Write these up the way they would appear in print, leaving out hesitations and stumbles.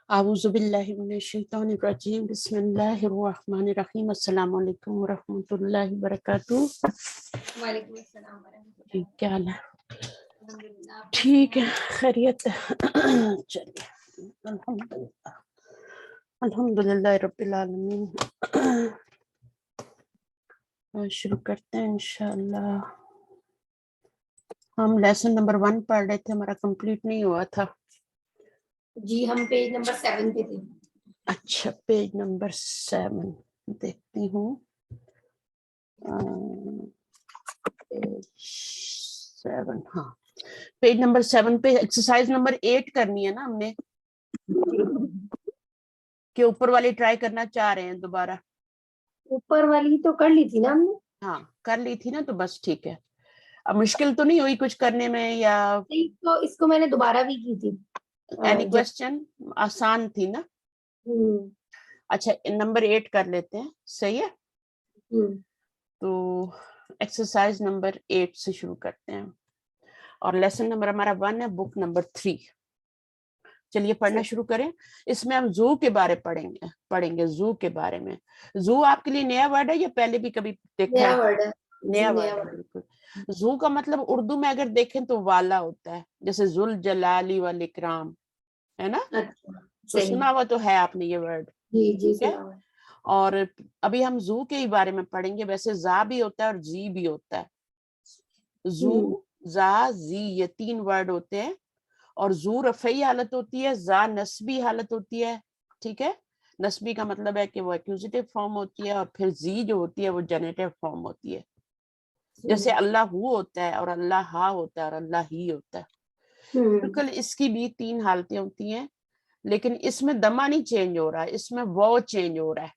اعوذ باللہ من الشیطان الرجیم بسم اللہ الرحمن الرحیم السلام علیکم ورحمۃ اللہ وبرکاتہ۔ وعلیکم السلام ورحمۃ اللہ۔ ٹھیک کیا حال ہے؟ الحمدللہ۔ ٹھیک ہے، خیریت ہے؟ چلیے الحمدللہ الحمدللہ رب العالمین۔ شروع کرتے ہیں انشاءاللہ۔ ہم لیسن نمبر 1 پڑھ رہے تھے، ہمارا کمپلیٹ نہیں ہوا تھا۔ جی ہم پیج نمبر 7 پہ تھے۔ اچھا، پیج نمبر 7 دیکھتی ہوں۔ پیج 7، ہاں پیج نمبر 7 پہ ایکسرسائز نمبر 8 کرنی ہے نا ہم نے، کہ اوپر والی ٹرائی کرنا چاہ رہے ہیں دوبارہ؟ اوپر والی تو کر لی تھی نا ہم نے۔ ہاں کر لی تھی نا، تو بس ٹھیک ہے۔ اب مشکل تو نہیں ہوئی کچھ کرنے میں یا تو اس کو میں نے دوبارہ بھی کی تھی۔ Any question? آسان تھی نا۔ اچھا نمبر 8 کر لیتے ہیں، صحیح ہے؟ تو ایکسرسائز نمبر 8 سے شروع کرتے ہیں، اور لیسن نمبر ہمارا 1 ہے، بک نمبر 3۔ چلیے پڑھنا شروع کریں۔ اس میں ہم زو کے بارے پڑھیں گے زو کے بارے میں۔ زو آپ کے لیے نیا ورڈ ہے یا پہلے بھی کبھی دیکھا نیا ہے؟ ورڈ ہے۔ نیا ورڈ ہے بالکل۔ زو کا مطلب اردو میں اگر دیکھیں تو والا ہوتا ہے، جیسے ذوال جلال والاکرام، ہے نا؟ تو سنا ہوا تو ہے آپ نے یہ ورڈ؟ جی ٹھیک ہے۔ اور ابھی ہم زو کے ہی بارے میں پڑھیں گے۔ ویسے زا بھی ہوتا ہے اور زی بھی ہوتا ہے۔ زو، زا، زی، یہ 3 ورڈ ہوتے ہیں، اور زو رفعی حالت ہوتی ہے، زا نسبی حالت ہوتی ہے۔ ٹھیک ہے، نسبی کا مطلب ہے کہ وہ ایکوزیٹو فارم ہوتی ہے، اور پھر زی جو ہوتی ہے وہ جنریٹو فارم ہوتی ہے۔ جیسے اللہ ہو ہوتا ہے، اور اللہ ہا ہوتا ہے، اور اللہ ہی ہوتا ہے۔ بالکل اس کی بھی 3 حالتیں ہوتی ہیں، لیکن اس میں دمہ نہیں چینج ہو رہا ہے، اس میں واو چینج ہو رہا ہے۔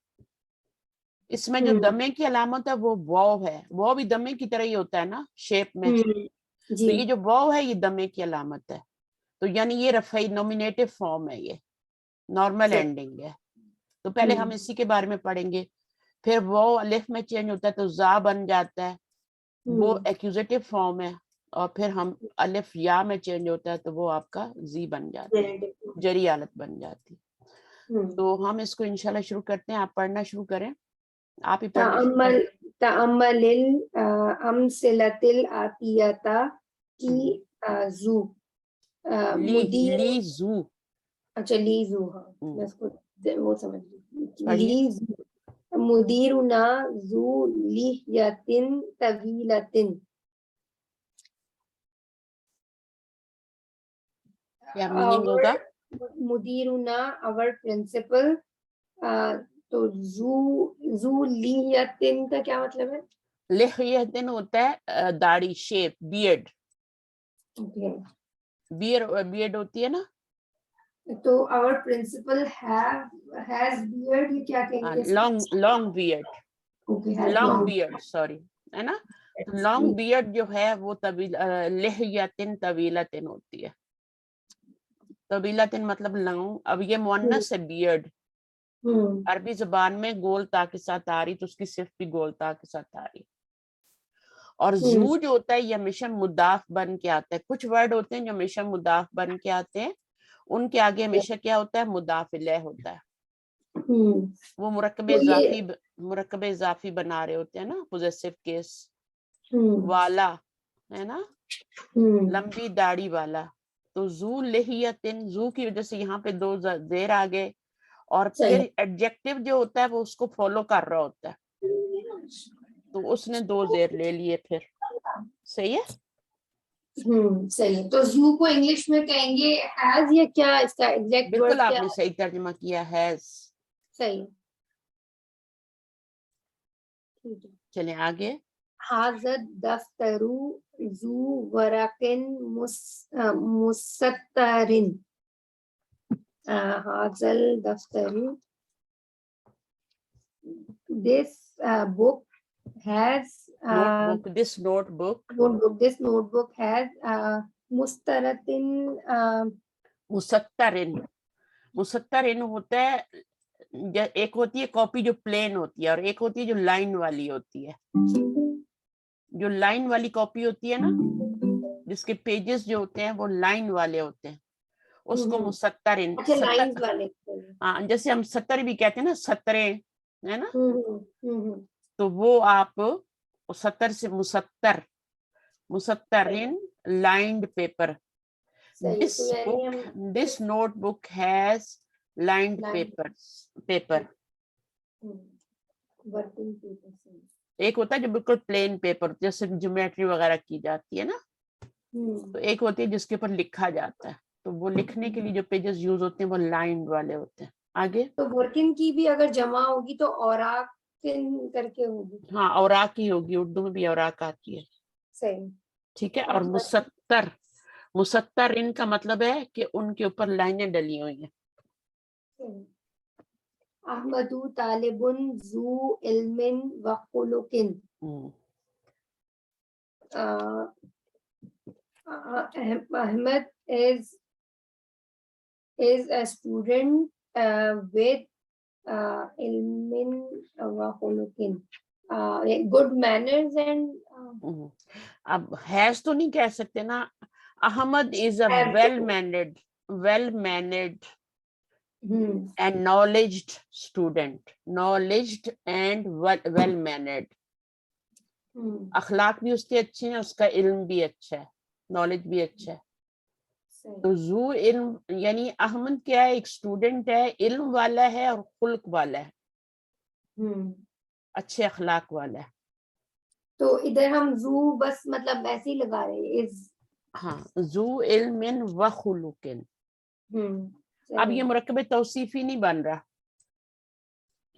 اس میں جو دمے کی علامت ہے وہ واو ہے، واو بھی دمے کی طرح ہی ہوتا ہے نا شیپ میں، تو یہ جو واو ہے یہ دمے کی علامت ہے، تو یعنی یہ رفعی نومینیٹو فارم ہے، یہ نارمل اینڈنگ ہے۔ تو پہلے ہم اسی کے بارے میں پڑھیں گے۔ پھر واو الف میں چینج ہوتا ہے تو زا بن جاتا ہے، وہ ایکوزیٹو فارم ہے، اور پھر ہم الف یا میں چینج ہوتا ہے تو وہ آپ کا زی بن جاتا ہے، جری حالت بن جاتی۔ تو ہم اس کو انشاءاللہ شروع کرتے ہیں، آپ پڑھنا شروع کریں، آپ ہی پڑھنا۔ تأمل الامثلۃ الآتیۃ کی زو مدیر۔ لی زو، اچھا لی زو، ہاں میں اس کو وہ سمجھ لی زو مدیرنا ذو لحیۃ طویلۃ۔ کیا میننگ ہوگا؟ مدیرنا our principal، تو ذو لحیۃ کا کیا مطلب ہے؟ لحیۃ ہوتا ہے داڑھی، شیپ، بیئرڈ، بیئرڈ ہوتی ہے نا۔ تو our principal has beard، یہ کیا کہیں گے؟ Long beard, long beard sorry, ہے نا۔ تو لانگ بیئرڈ جو ہے وہ لحیۃ طویلۃ ہوتی ہے۔ طویلۃ مطلب لانگ۔ اب یہ مؤنث ہے بیئرڈ، عربی زبان میں گول تا کے ساتھ آ رہی، تو اس کی صرف بھی گول تا کے ساتھ آ رہی۔ اور زو جو ہوتا ہے یہ ہمیشہ مضاف بن کے آتا ہے۔ کچھ ورڈ ہوتے ہیں جو ہمیشہ مضاف بن کے آتے ہیں، ان کے آگے ہمیشہ کیا ہوتا ہے؟ مضاف الیہ ہوتا ہے۔ وہ مرکب اضافی بنا رہے ہوتے ہیں نا، پوزیسو کیس، والا ہے نا، لمبی داڑھی والا۔ تو ذو لحیۃ، ذو کی وجہ سے یہاں پہ 2 زیر آ گئے، اور پھر ایڈجیکٹو جو ہوتا ہے وہ اس کو فالو کر رہا ہوتا ہے، تو اس نے 2 زیر لے لیے پھر۔ صحیح ہے؟ صحیح۔ تو زو کو انگلش میں کہیں گے ہیز، یا کیا اس کا ایگزیکٹ ورڈ بالکل کیا؟ آپ نے صحیح ترجمہ کیا، ہیز۔ صحیح۔ چلیں آگے۔ ھذا الدفتر ذو ورق مستطر۔ ھذا الدفتر، this book has this notebook this notebook has مستطر۔ مستطرن ہوتا ہے، ایک ہوتی ہے کاپی جو پلین ہوتی ہے، اور ایک ہوتی ہے جو لائن والی ہوتی ہے۔ جو لائن والی کاپی ہوتی ہے نا، جس کے پیجز جو ہوتے ہیں وہ لائن والے ہوتے ہیں، اس کو مستطرن، ہاں جیسے ہم 70 بھی کہتے ہیں نا، 17 ہے نا، تو وہ آپ 70 سے مسترین lined paper. This notebook has lined paper. ایک ہوتا ہے جو بالکل پلین پیپر جیسے جیومیٹری وغیرہ کی جاتی ہے نا، تو ایک ہوتی ہے جس کے اوپر لکھا جاتا ہے، تو وہ لکھنے کے لیے جو پیجز یوز ہوتے ہیں وہ لائنڈ والے ہوتے ہیں. آگے تو ورکن کی بھی اگر جمع ہوگی تو اوراقن کر کے ہوگی. ہاں اوراق ہی ہوگی، اردو میں بھی اوراق آتی ہے. صحیح ٹھیک ہے. اور مستر ان کا مطلب ہے کہ ان کے اوپر لائنیں ڈلی ہوئی ہیں. احمد طالب ذو علم و خلق. Ahmed is a student with ilmin wa khuluqin, good manners and اب ہیز تو نہیں کہہ سکتے نا. Ahmed is a well mannered and knowledged student. Knowledged and well mannered. اخلاق بھی اس کے اچھے ہیں، اس کا علم بھی اچھا ہے، نالج بھی اچھا ہے. تو ذو علم یعنی احمد کیا ہے، ایک اسٹوڈنٹ ہے، علم والا ہے اور خلق والا ہے، اچھے اخلاق والا ہے. تو ادھر ہم ذو بس مطلب ایسے ہی لگا رہے ہیں. ہاں ذو علم و خلق. اب یہ مرکب توصیفی نہیں بن رہا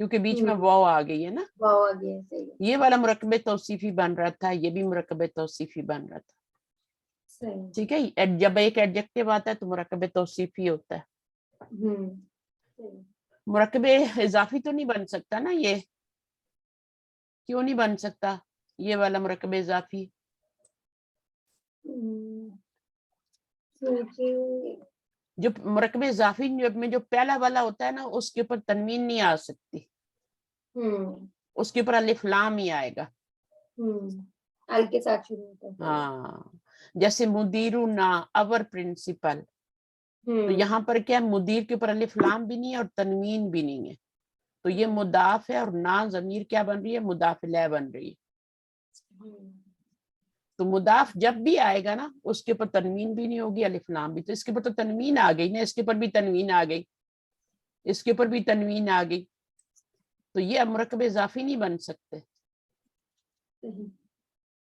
کیونکہ بیچ میں واو آ گئی ہے نا. یہ والا مرکب توصیفی بن رہا تھا، یہ بھی مرکب توصیفی بن رہا تھا. ٹھیک ہے. جب ایک ایڈجیکٹو آتا ہے تو مرکب توصیفی ہوتا ہے. مرکب اضافی تو نہیں بن سکتا نا یہ. کیوں نہیں بن سکتا یہ والا مرکب اضافی؟ جو مرکب اضافی میں جو پہلا والا ہوتا ہے نا اس کے اوپر تنوین نہیں آ سکتی، اس کے اوپر الف لام ہی آئے گا. ال کے ساتھ شروع ہوتا ہے. ہاں جیسے مدیرنا اور پرنسپل، تو یہاں پر کیا مدیر کے اوپر الف لام بھی نہیں ہے اور تنوین بھی نہیں ہے، تو یہ مضاف ہے اور نا ضمیر کیا بن رہی ہے، مضاف الیہ بن رہی ہے. تو مضاف جب بھی آئے گا نا اس کے اوپر تنوین بھی نہیں ہوگی، الف لام بھی. تو اس کے اوپر تو تنوین آ گئی نا، اس کے اوپر بھی تنوین آ گئی، اس کے اوپر بھی تنوین آ گئی، تو یہ مرکب اضافی نہیں بن سکتے.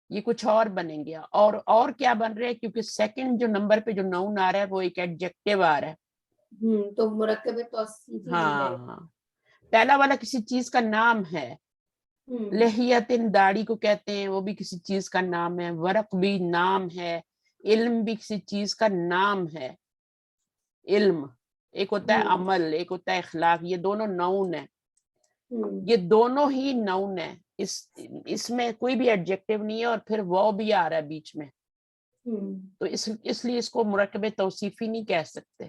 یہ کچھ اور بنیں گے. اور کیا بن رہے ہیں، کیونکہ سیکنڈ جو نمبر پہ جو نون آ رہا ہے وہ ایک ایڈجیکٹو آ رہا ہے. تو مرکب توصیفی. ہاں پہلا والا کسی چیز کا نام ہے. لحیتن داڑھی کو کہتے ہیں، وہ بھی کسی چیز کا نام ہے. ورق بھی نام ہے. علم بھی کسی چیز کا نام ہے. علم ایک ہوتا ہے عمل، ایک ہوتا ہے اخلاق، یہ دونوں نون ہیں. یہ دونوں ہی نون ہیں. اس میں کوئی بھی ایڈجیکٹو نہیں ہے اور پھر وہ بھی آ رہا ہے بیچ میں، تو اس لیے اس کو مرکب توصیفی نہیں کہہ سکتے.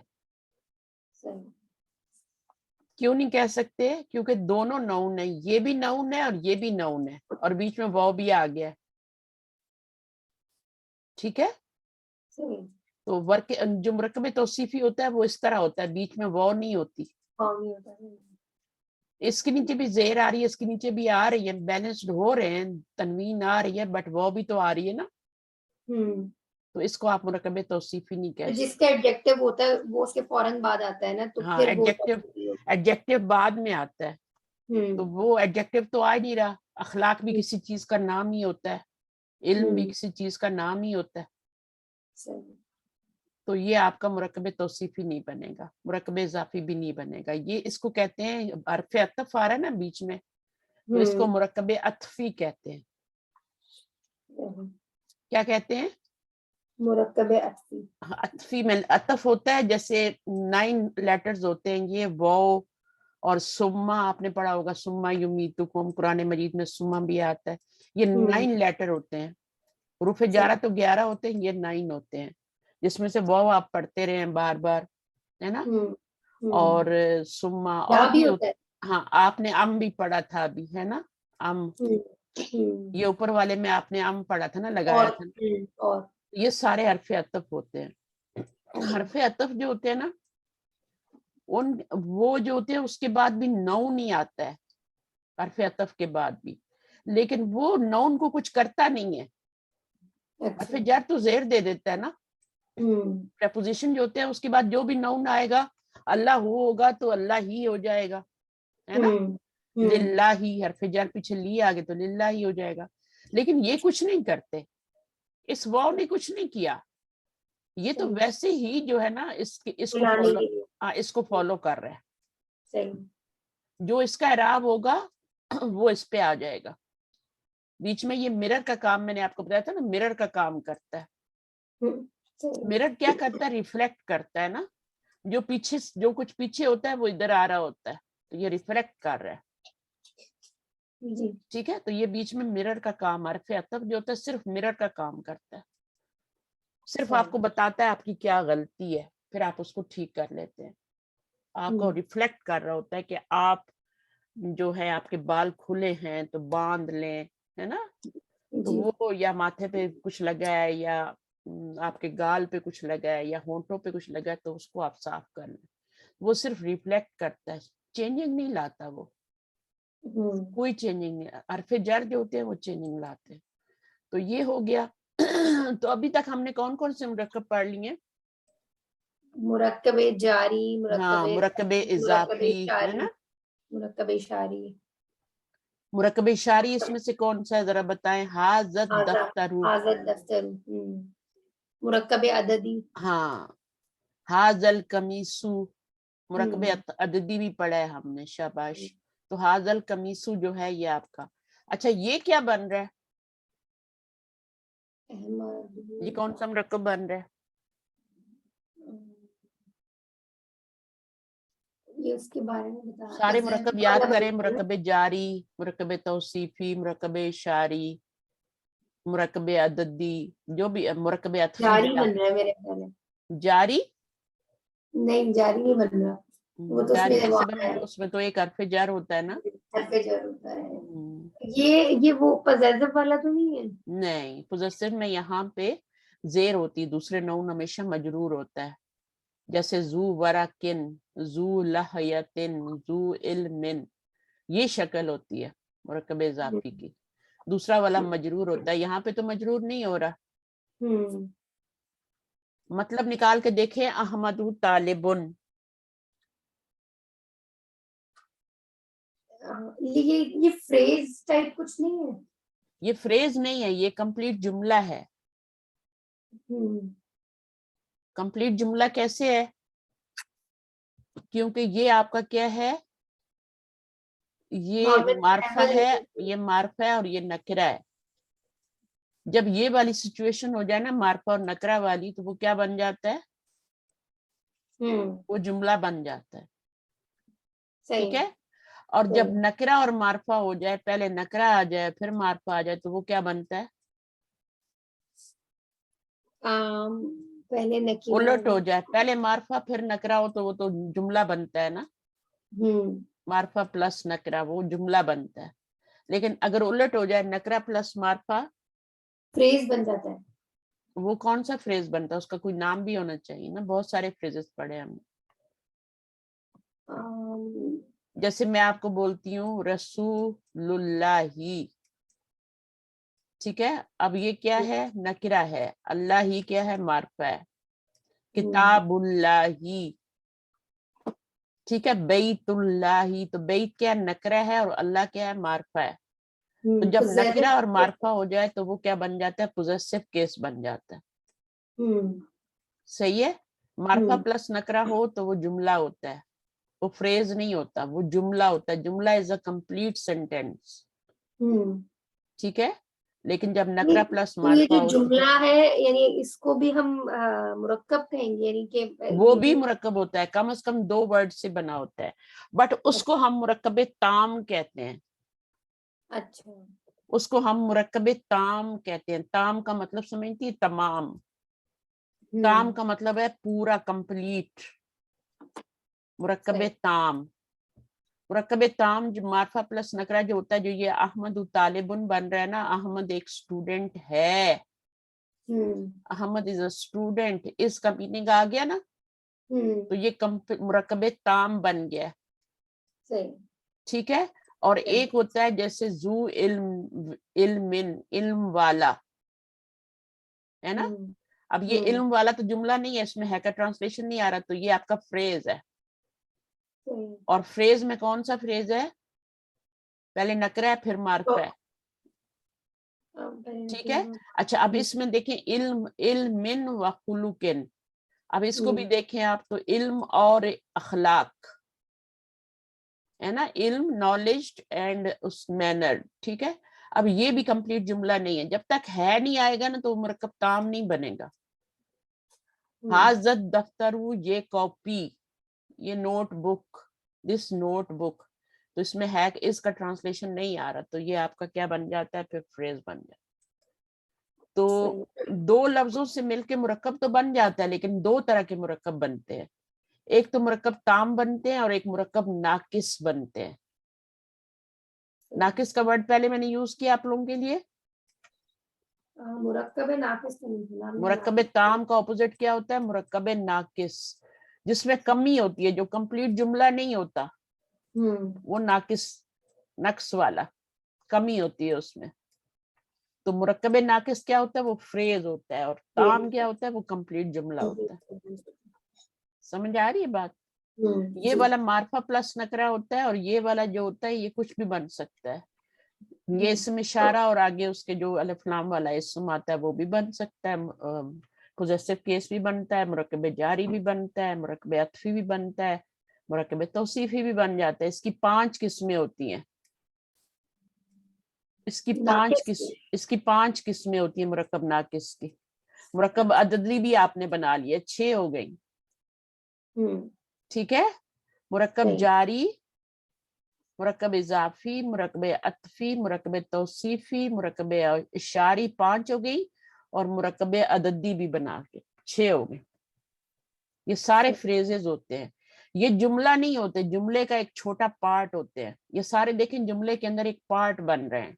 کیوں نہیں کہہ سکتے؟ کیونکہ دونوں نون ہیں، یہ بھی نون ہے اور یہ بھی نون ہے اور بیچ میں وہ بھی آ گیا. ٹھیک ہے. تو جو مرکب توصیفی ہوتا ہے وہ اس طرح ہوتا ہے، بیچ میں وہ نہیں ہوتی. اس کے نیچے بھی زیر آ رہی ہے، اس کے نیچے بھی آ رہی ہے، بیلنسڈ ہو رہے ہیں، تنوین آ رہی ہے، بٹ وہ بھی تو آ رہی ہے نا. تو اس کو آپ مرکب توصیفی نہیں کہہ سکتے. جس کا ایڈجیکٹو ہوتا ہے وہ اس کے فوراً بعد آتا ہے نا، تو ہاں پھر وہ ایڈجیکٹو بعد میں آتا ہے، تو وہ ایڈجیکٹو تو آ نہیں رہا. اخلاق بھی کسی چیز کا نام ہی ہوتا ہے، علم بھی کسی چیز کا نام ہی ہوتا ہے. تو یہ آپ کا مرکب توصیفی نہیں بنے گا، مرکب اضافی بھی نہیں بنے گا. یہ اس کو کہتے ہیں حرف عطف آ رہا ہے نا بیچ میں، تو اس کو مرکب عطفی کہتے ہیں. کیا کہتے ہیں؟ مرکب عطفی. عطفی میں عطف ہوتا ہے، جیسے 9 لیٹرز ہوتے ہیں، یہ واو اور سما آپ نے پڑھا ہوگا، سما یمیتکم، قرآن مجید میں سما بھی آتا ہے. یہ 9 لیٹر ہوتے ہیں. حروف جارہ تو 11 ہوتے ہیں، یہ 9 ہوتے ہیں، جس میں سے واو آپ پڑھتے رہے ہیں بار بار، ہے نا. اور سما اور بھی ہوتا ہے. ہاں آپ نے ام بھی پڑھا تھا ابھی، ہے نا. ام یہ اوپر والے میں آپ نے ام پڑھا تھا نا، لگایا تھا نا. اور یہ سارے حرف عطف ہوتے ہیں. حرف عطف جو ہوتے ہیں نا ان وہ جو ہوتے ہیں اس کے بعد بھی نون ہی آتا ہے حرف عطف کے بعد بھی, لیکن وہ نون کو کچھ کرتا نہیں ہے. حرف جر تو زیر دے دیتا ہے نا, پریپوزیشن جو ہوتے ہیں اس کے بعد جو بھی نون آئے گا اللہ ہوگا تو اللہ ہی ہو جائے گا, ہے نا. للہ ہی حرف جر پیچھے لیے آگے تو للہ ہی ہو جائے گا. لیکن یہ کچھ نہیں کرتے, اس واو نے کچھ نہیں کیا, یہ تو ویسے ہی جو ہے نا اس کو فالو کر رہا ہے. جو اس کا اعراب ہوگا وہ اس پہ آ جائے گا. بیچ میں یہ مرر کا کام میں نے آپ کو بتایا تھا نا, مرر کا کام کرتا ہے. مرر کیا کرتا ہے, ریفلیکٹ کرتا ہے نا, جو پیچھے جو کچھ پیچھے ہوتا ہے وہ ادھر آ رہا ہوتا ہے, تو یہ ریفلیکٹ کر رہا ہے. ٹھیک ہے, تو یہ بیچ میں مرر کا کام, حرف عطف جو ہوتا ہے صرف مرر کا کام کرتا ہے, صرف آپ کو بتاتا ہے آپ کی کیا غلطی ہے, پھر آپ اس کو ٹھیک کر لیتے ہیں. آپ کو ریفلیکٹ کر رہا ہوتا ہے کہ آپ جو ہے آپ کے بال کھلے ہیں تو باندھ لیں, ہے نا, تو وہ یا ماتھے پہ کچھ لگا ہے یا آپ کے گال پہ کچھ لگا ہے یا ہونٹوں پہ کچھ لگا ہے تو اس کو آپ صاف کر لیں. وہ صرف ریفلیکٹ کرتا ہے, چینجنگ نہیں لاتا, وہ کوئی چینجنگ نہیں. حرف جر جو ہوتے ہیں وہ چینجنگ لاتے ہیں. تو یہ ہو گیا. تو ابھی تک ہم نے کون کون سے مرکب پڑھ لیے؟ مرکب جاری, ہاں, مرکب اضافی, ہے نا, مرکب اشاری. مرکب اشاری اس میں سے کون سا ہے ذرا بتائیں؟ حاضت دفتر. مرکب عددی. ہاں, حاضل قمیصو, مرکب عددی بھی پڑھا ہے ہم نے, شاباش. تو حاضل قمیصو جو ہے یہ آپ کا. اچھا یہ کیا بن رہا ہے, یہ کون سا مرکب بن رہا ہے؟ یہ اس کے بارے میں بتا, سارے مرکب یاد کریں. مرکب جاری, مرکب توصیفی, مرکب اشاری, مرکب عددی, جو بھی مرکب عطفی. جاری بن رہا ہے میرے خیال میں. جاری نہیں, جاری نہیں بن رہا. وہ تو جاری کیسے بنے گا, اس میں تو ایک حرف جر ہوتا ہے نا. حرف جر ہوتا ہے. یہ وہ پوزیسو والا تو نہیں ہے؟ نہیں, پوزیسو میں یہاں پہ زیر ہوتی, دوسرے نون ہمیشہ مجرور ہوتا ہے. جیسے زو ورکن, زو لحیتن, زو علمن, یہ شکل ہوتی ہے مرکب اضافی کی. دوسرا والا مجرور ہوتا ہے, یہاں پہ تو مجرور نہیں ہو رہا. مطلب نکال کے دیکھیں, احمد طالبن. یہ فریز ٹائپ کچھ نہیں ہے؟ یہ فریز نہیں ہے, یہ کمپلیٹ جملہ ہے. کمپلیٹ جملہ کیسے ہے؟ کیونکہ یہ آپ کا کیا ہے, یہ معرفہ ہے, یہ معرفہ ہے اور یہ نکرہ ہے. جب یہ والی سچویشن ہو جائے نا معرفہ اور نکرہ والی, تو وہ کیا بن جاتا ہے, وہ جملہ بن جاتا ہے. ٹھیک ہے. اور جب نکرہ اور معرفہ ہو جائے, پہلے نکرہ آ جائے پھر معرفہ آ جائے, تو وہ کیا بنتا ہے, پہلے الٹ ہو جائے. پہلے معرفہ پھر نکرہ ہو تو وہ تو جملہ بنتا ہے نا, معرفہ پلس نکرہ وہ جملہ بنتا ہے. لیکن اگر الٹ ہو جائے, نکرہ پلس معرفہ, فریز بن جاتا ہے. وہ کون سا فریز بنتا ہے, اس کا کوئی نام بھی ہونا چاہیے نا. بہت سارے فریزز پڑھے ہم نے. جیسے میں آپ کو بولتی ہوں رسول اللہ, ٹھیک ہے, اب یہ کیا ہے, نکرہ ہے. اللہ ہی کیا ہے, معرفہ ہے. کتاب اللہ, ٹھیک ہے. بیت اللہ, تو بیت کیا نکرہ ہے اور اللہ کیا ہے, معرفہ ہے. تو جب نکرہ اور معرفہ ہو جائے تو وہ کیا بن جاتا ہے, پوزیسو کیس بن جاتا ہے. صحیح ہے. معرفہ پلس نکرہ ہو تو وہ جملہ ہوتا ہے, وہ فریز نہیں ہوتا, وہ جملہ ہوتا ہے. جملہ از اے کمپلیٹ سینٹینس. ٹھیک ہے. لیکن جب نکرہ پلس معرفہ ہو, جملہ ہے یعنی اس کو بھی ہم مرکب کہیں گے, یعنی کہ وہ بھی مرکب ہوتا ہے, کم از کم 2 ورڈ سے بنا ہوتا ہے, بٹ اس کو ہم مرکب تام کہتے ہیں. اچھا, اس کو ہم مرکب تام کہتے ہیں. تام کا مطلب سمجھتی ہے, تمام. تام کا مطلب ہے پورا, کمپلیٹ. مرکب تام, مرکب تام جو معرفہ پلس نکرہ جو ہوتا ہے, جو یہ احمد طالبن بن رہا ہے نا, احمد ایک اسٹوڈنٹ ہے. احمد از اے اسٹوڈنٹ, اس کا میننگ آ گیا نا. تو یہ مرکب تام بن گیا. صحیح. ٹھیک ہے. اور ایک ہوتا ہے جیسے ذو علم علم والا ہے نا. اب یہ علم والا تو جملہ نہیں ہے, اس میں ہے کا ٹرانسلیشن نہیں آ رہا, تو یہ آپ کا فریز ہے. اور فریز میں کون سا فریز ہے؟ پہلے نکرہ ہے پھر معرفہ ہے. ٹھیک ہے. اچھا اب اس میں دیکھیں علم علم و خلوقن, اب اس کو بھی دیکھیں آپ تو علم اور اخلاق ہے نا, علم نالج اینڈ اس مینر. ٹھیک ہے. اب یہ بھی کمپلیٹ جملہ نہیں ہے, جب تک ہے نہیں آئے گا نا تو مرکب تام نہیں بنے گا. حاضت دفتر, یہ کاپی, یہ نوٹ بک, دس نوٹ بک, تو اس میں ہے اس کا ٹرانسلیشن نہیں آ رہا, تو یہ آپ کا کیا بن جاتا ہے, پھر فریز بن جاتا ہے. تو دو لفظوں سے مل کے مرکب تو بن جاتا ہے, لیکن دو طرح کے مرکب بنتے ہیں. ایک تو مرکب تام بنتے ہیں اور ایک مرکب ناقص بنتے ہیں. ناقص کا ورڈ پہلے میں نے یوز کیا آپ لوگوں کے لیے, مرکب ناقص. مرکب تام کا اپوزٹ کیا ہوتا ہے؟ مرکب ناقص, جس میں کمی ہوتی ہے, جو کمپلیٹ جملہ نہیں ہوتا وہ ناقص, نقص والا, کمی ہوتی ہے اس میں. تو مرکب ناقص کیا ہوتا ہے؟ وہ فریز ہوتا ہے. اور تام کیا ہوتا ہے؟ وہ کمپلیٹ جملہ ہوتا ہے. سمجھ آ رہی ہے بات؟ یہ والا معرفہ پلس نکرہ ہوتا ہے, اور یہ والا جو ہوتا ہے یہ کچھ بھی بن سکتا ہے. یہ اسم اشارہ اور آگے اس کے جو الف لام والا اسم آتا ہے وہ بھی بن سکتا ہے. پوزیسو کیس بھی بنتا ہے, مرکب جاری بھی بنتا ہے, مرکب عطفی بھی بنتا ہے, مرکب توصیفی بھی بن جاتا ہے. اس کی 5 قسمیں ہوتی ہیں. اس کی 5 قسمیں ہوتی ہیں مرکب ناقص کی. مرکب عددی بھی آپ نے بنا لیا, 6 ہو گئی. ٹھیک ہے. مرکب جاری, مرکب اضافی, مرکب عطفی, مرکب توصیفی, مرکب اشاری 5 ہو گئی, اور مرکب عددی بھی بنا کے 6 ہو گئی. یہ سارے فریزز ہوتے ہیں, یہ جملہ نہیں ہوتے, جملے کا ایک چھوٹا پارٹ ہوتے ہیں. یہ سارے دیکھیں جملے کے اندر ایک پارٹ بن رہے ہیں.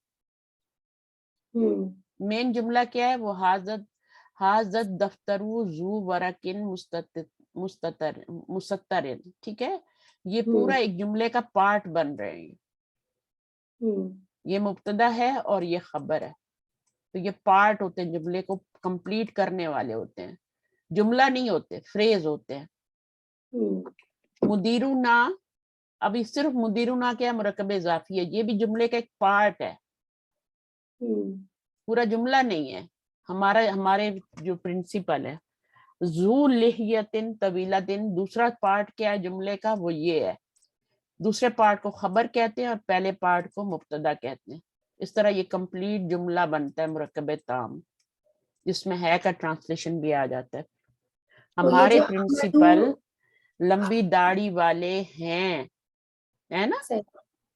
مین جملہ کیا ہے؟ وہ حاضت دفتر ذو ورقن مستتر. ٹھیک ہے. یہ پورا ایک جملے کا پارٹ بن رہے ہیں. یہ مبتدا ہے اور یہ خبر ہے, تو یہ پارٹ ہوتے ہیں, جملے کو کمپلیٹ کرنے والے ہوتے ہیں. جملہ نہیں ہوتے, فریز ہوتے ہیں. مدیرنا, ابھی صرف مدیرنا کیا مرکب اضافی ہے, یہ بھی جملے کا ایک پارٹ ہے, پورا جملہ نہیں ہے. ہمارے جو پرنسپل ہے ذو لحیتن طویلتن, دوسرا پارٹ کیا ہے جملے کا؟ وہ یہ ہے. دوسرے پارٹ کو خبر کہتے ہیں اور پہلے پارٹ کو مبتدا کہتے ہیں. اس طرح یہ کمپلیٹ جملہ بنتا ہے مرکب تام, جس میں ہے کا ٹرانسلیشن بھی آ جاتا ہے. ہمارے پرنسپل لمبی داڑھی والے ہیں, ہے نا.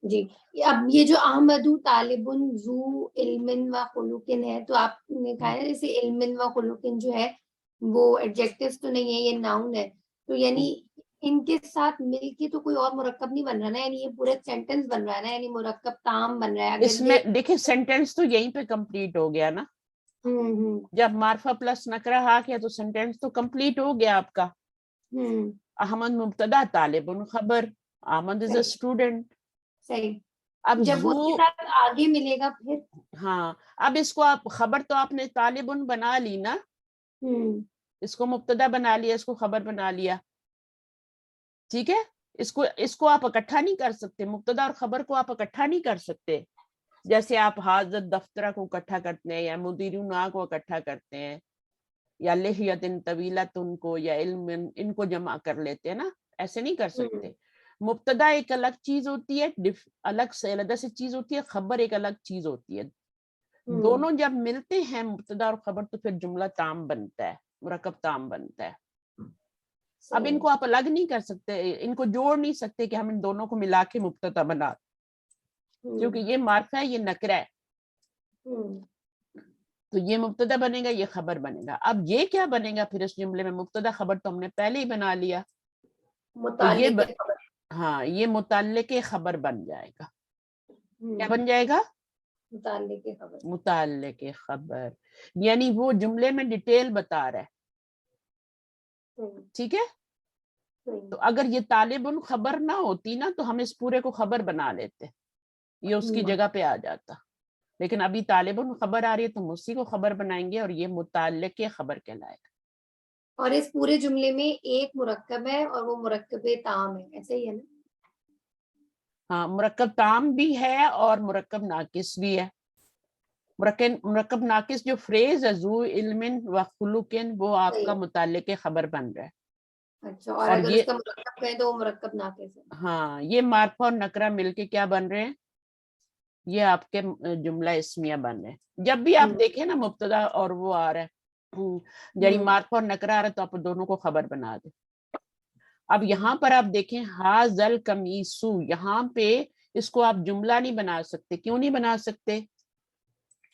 جی. اب یہ جو احمد طالب ذو علم و خلوقن ہے, تو آپ نے کہا ہے جیسے علم و خلوقن جو ہے وہ ایڈجیکٹیوز تو نہیں ہے, یہ ناؤن ہے, تو یعنی ان کے ساتھ مل کے تو کوئی اور مرکب نہیں بن رہا نا, یعنی یہ پورا سینٹینس بن رہا ہے نا, یعنی مرکب تام بن رہا ہے. اس میں دیکھیں سینٹینس تو یہیں پہ کمپلیٹ ہو گیا نا. جب معرفہ پلس نکرہ آ گیا تو سینٹینس تو کمپلیٹ ہو گیا آپ کا. احمد مبتدا, طالب خبر, احمد از اے اسٹوڈنٹ. صحیح. اب جب وہ اس کے ساتھ آگے ملے گا پھر, ہاں, اب اس کو آپ خبر تو آپ نے طالب بنا لی نا, اس کو مبتدا بنا لیا, اس کو خبر بنا لیا. ٹھیک ہے. اس کو آپ اکٹھا نہیں کر سکتے, مبتدا اور خبر کو آپ اکٹھا نہیں کر سکتے. جیسے آپ حاضر دفترہ کو اکٹھا کرتے ہیں, یا مدیرنا کو اکٹھا کرتے ہیں, یا لحیتن طویلتن کو, یا علم, ان کو جمع کر لیتے ہیں نا, ایسے نہیں کر سکتے. مبتدا ایک الگ چیز ہوتی ہے, الگ سے علیحدہ سے چیز ہوتی ہے, خبر ایک الگ چیز ہوتی ہے. دونوں جب ملتے ہیں مبتدا اور خبر تو پھر جملہ تام بنتا ہے, مرکب تام بنتا ہے. اب ان کو آپ الگ نہیں کر سکتے, ان کو جوڑ نہیں سکتے کہ ہم ان دونوں کو ملا کے مبتدا بنا, کیونکہ یہ معرفہ ہے, یہ نکرہ ہے. تو یہ مبتدا بنے گا, یہ خبر بنے گا. اب یہ کیا بنے گا پھر اس جملے میں؟ مبتدا خبر تو ہم نے پہلے ہی بنا لیا, تو یہ ہاں, یہ متعلق خبر بن جائے گا. کیا بن جائے گا؟ متعلق خبر, یعنی وہ جملے میں ڈیٹیل بتا رہا ہے. ٹھیک ہے. تو اگر یہ طالبن خبر نہ ہوتی نا تو ہم اس پورے کو خبر بنا لیتے, یہ اس کی جگہ پہ آ جاتا, لیکن ابھی طالبن خبر آ رہی ہے تو ہم اسی کو خبر بنائیں گے اور یہ متعلق خبر کہلائے گا. اور اس پورے جملے میں ایک مرکب ہے اور وہ مرکب تام ہے, ایسا ہی ہے نا؟ ہاں, مرکب تام بھی ہے اور مرکب ناقص بھی ہے. مرکب ناقص جو فریز ہے ذو علم و خلق, وہ آپ کا متعلق خبر بن رہا ہے. اچھا, اور اگر اس کا مرکب کہیں تو وہ مرکب ناقص ہے. ہاں, یہ معرفہ اور نکرہ مل کے کیا بن رہے ہیں, یہ آپ کے جملہ اسمیہ بن رہے ہیں. جب بھی آپ دیکھیں نا مبتدا اور وہ آ رہا ہے, یعنی معرفہ اور نکرہ آ رہا ہے, تو آپ دونوں کو خبر بنا دیں. اب یہاں پر آپ دیکھیں ہاذل قمیصو, یہاں پہ اس کو آپ جملہ نہیں بنا سکتے. کیوں نہیں بنا سکتے؟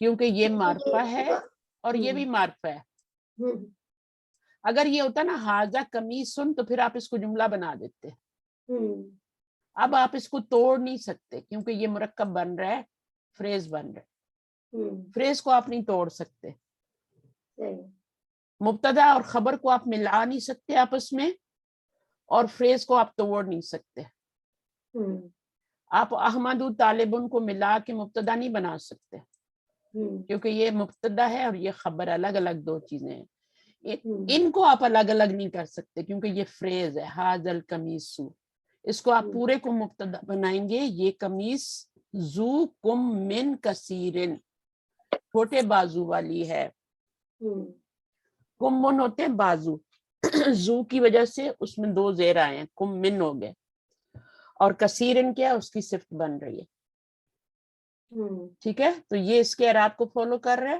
کیونکہ یہ معرفہ ہے اور یہ بھی معرفہ ہے. اگر یہ ہوتا نا ہاذا قمیصن تو پھر آپ اس کو جملہ بنا دیتے. اب آپ اس کو توڑ نہیں سکتے کیونکہ یہ مرکب بن رہا ہے, فریز بن رہا ہے. فریز کو آپ نہیں توڑ سکتے. مبتدا اور خبر کو آپ ملا نہیں سکتے آپس میں, اور فریز کو آپ توڑ نہیں سکتے. آپ احمد طالبن کو ملا کے مبتدا نہیں بنا سکتے کیونکہ یہ مبتدا ہے اور یہ خبر, الگ الگ دو چیزیں ہیں. ان کو آپ الگ الگ نہیں کر سکتے کیونکہ یہ فریز ہے ہاذل قمیصو. اس کو آپ پورے کو مبتدا بنائیں گے, یہ قمیص ذو کم من کثیرن, چھوٹے بازو والی ہے. کم من ہوتے ہیں بازو, زو کی وجہ سے اس میں دو زیر آئے ہیں, کم من ہو گئے, اور کثیرن کیا اس کی صفت بن رہی ہے. ٹھیک ہے, تو یہ اس کے اعراب کو فالو کر رہا ہے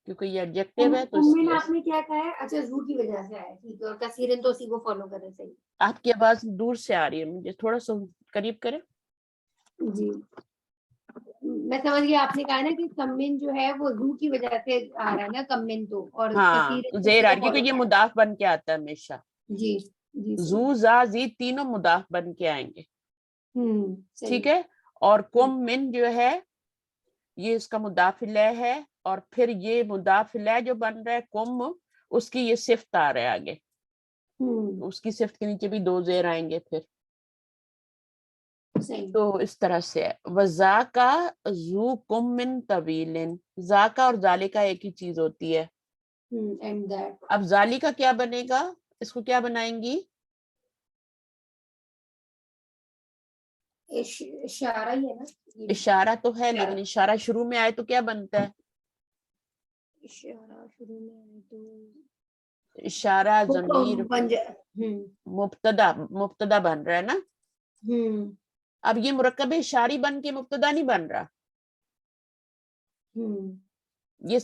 کیونکہ یہ ایڈجیکٹیو ہے. تو آپ نے کیا کہا ہے؟ اچھا, زو کی وجہ سے آیا, ٹھیک ہے, اور کثیرن تو اسی کو فالو کر رہے. صحیح. آپ کی آواز دور سے آ رہی ہے, مجھے تھوڑا سا قریب کریں. جی میں سمجھ گیا, آپ نے کہا نا کہ کمن جو ہے وہ زو کی وجہ سے آ رہا ہے نا, کمن تو, اور ہاں زیر آ رہی کیونکہ یہ مضاف بن کے آتا ہے ہمیشہ. جی زو زا زی تینوں مضاف بن کے آئیں گے. ٹھیک ہے, اور کم من جو ہے یہ اس کا مضاف الیہ ہے, اور پھر یہ مضاف الیہ جو بن رہا ہے کم, اس کی یہ صفت آ رہا ہے آگے. اس کی صفت کے نیچے بھی دو زیر آئیں گے پھر. تو اس طرح سے ہے. وذاکا ذو کم من طویل, ذاکا اور ذالکا ایک ہی چیز ہوتی ہے. اب ذالکا کیا بنے گا, اس کو کیا بنائیں گی؟ اشارہ ہی ہے نا. اشارہ تو ہے, لیکن اشارہ شروع میں آئے تو کیا بنتا ہے؟ اشارہ شروع میں آئے تو اشارہ ضمیر مبتدا بن رہا ہے نا. اب یہ مرکب اشاری بن کے مبتدا نہیں بن رہا, یہ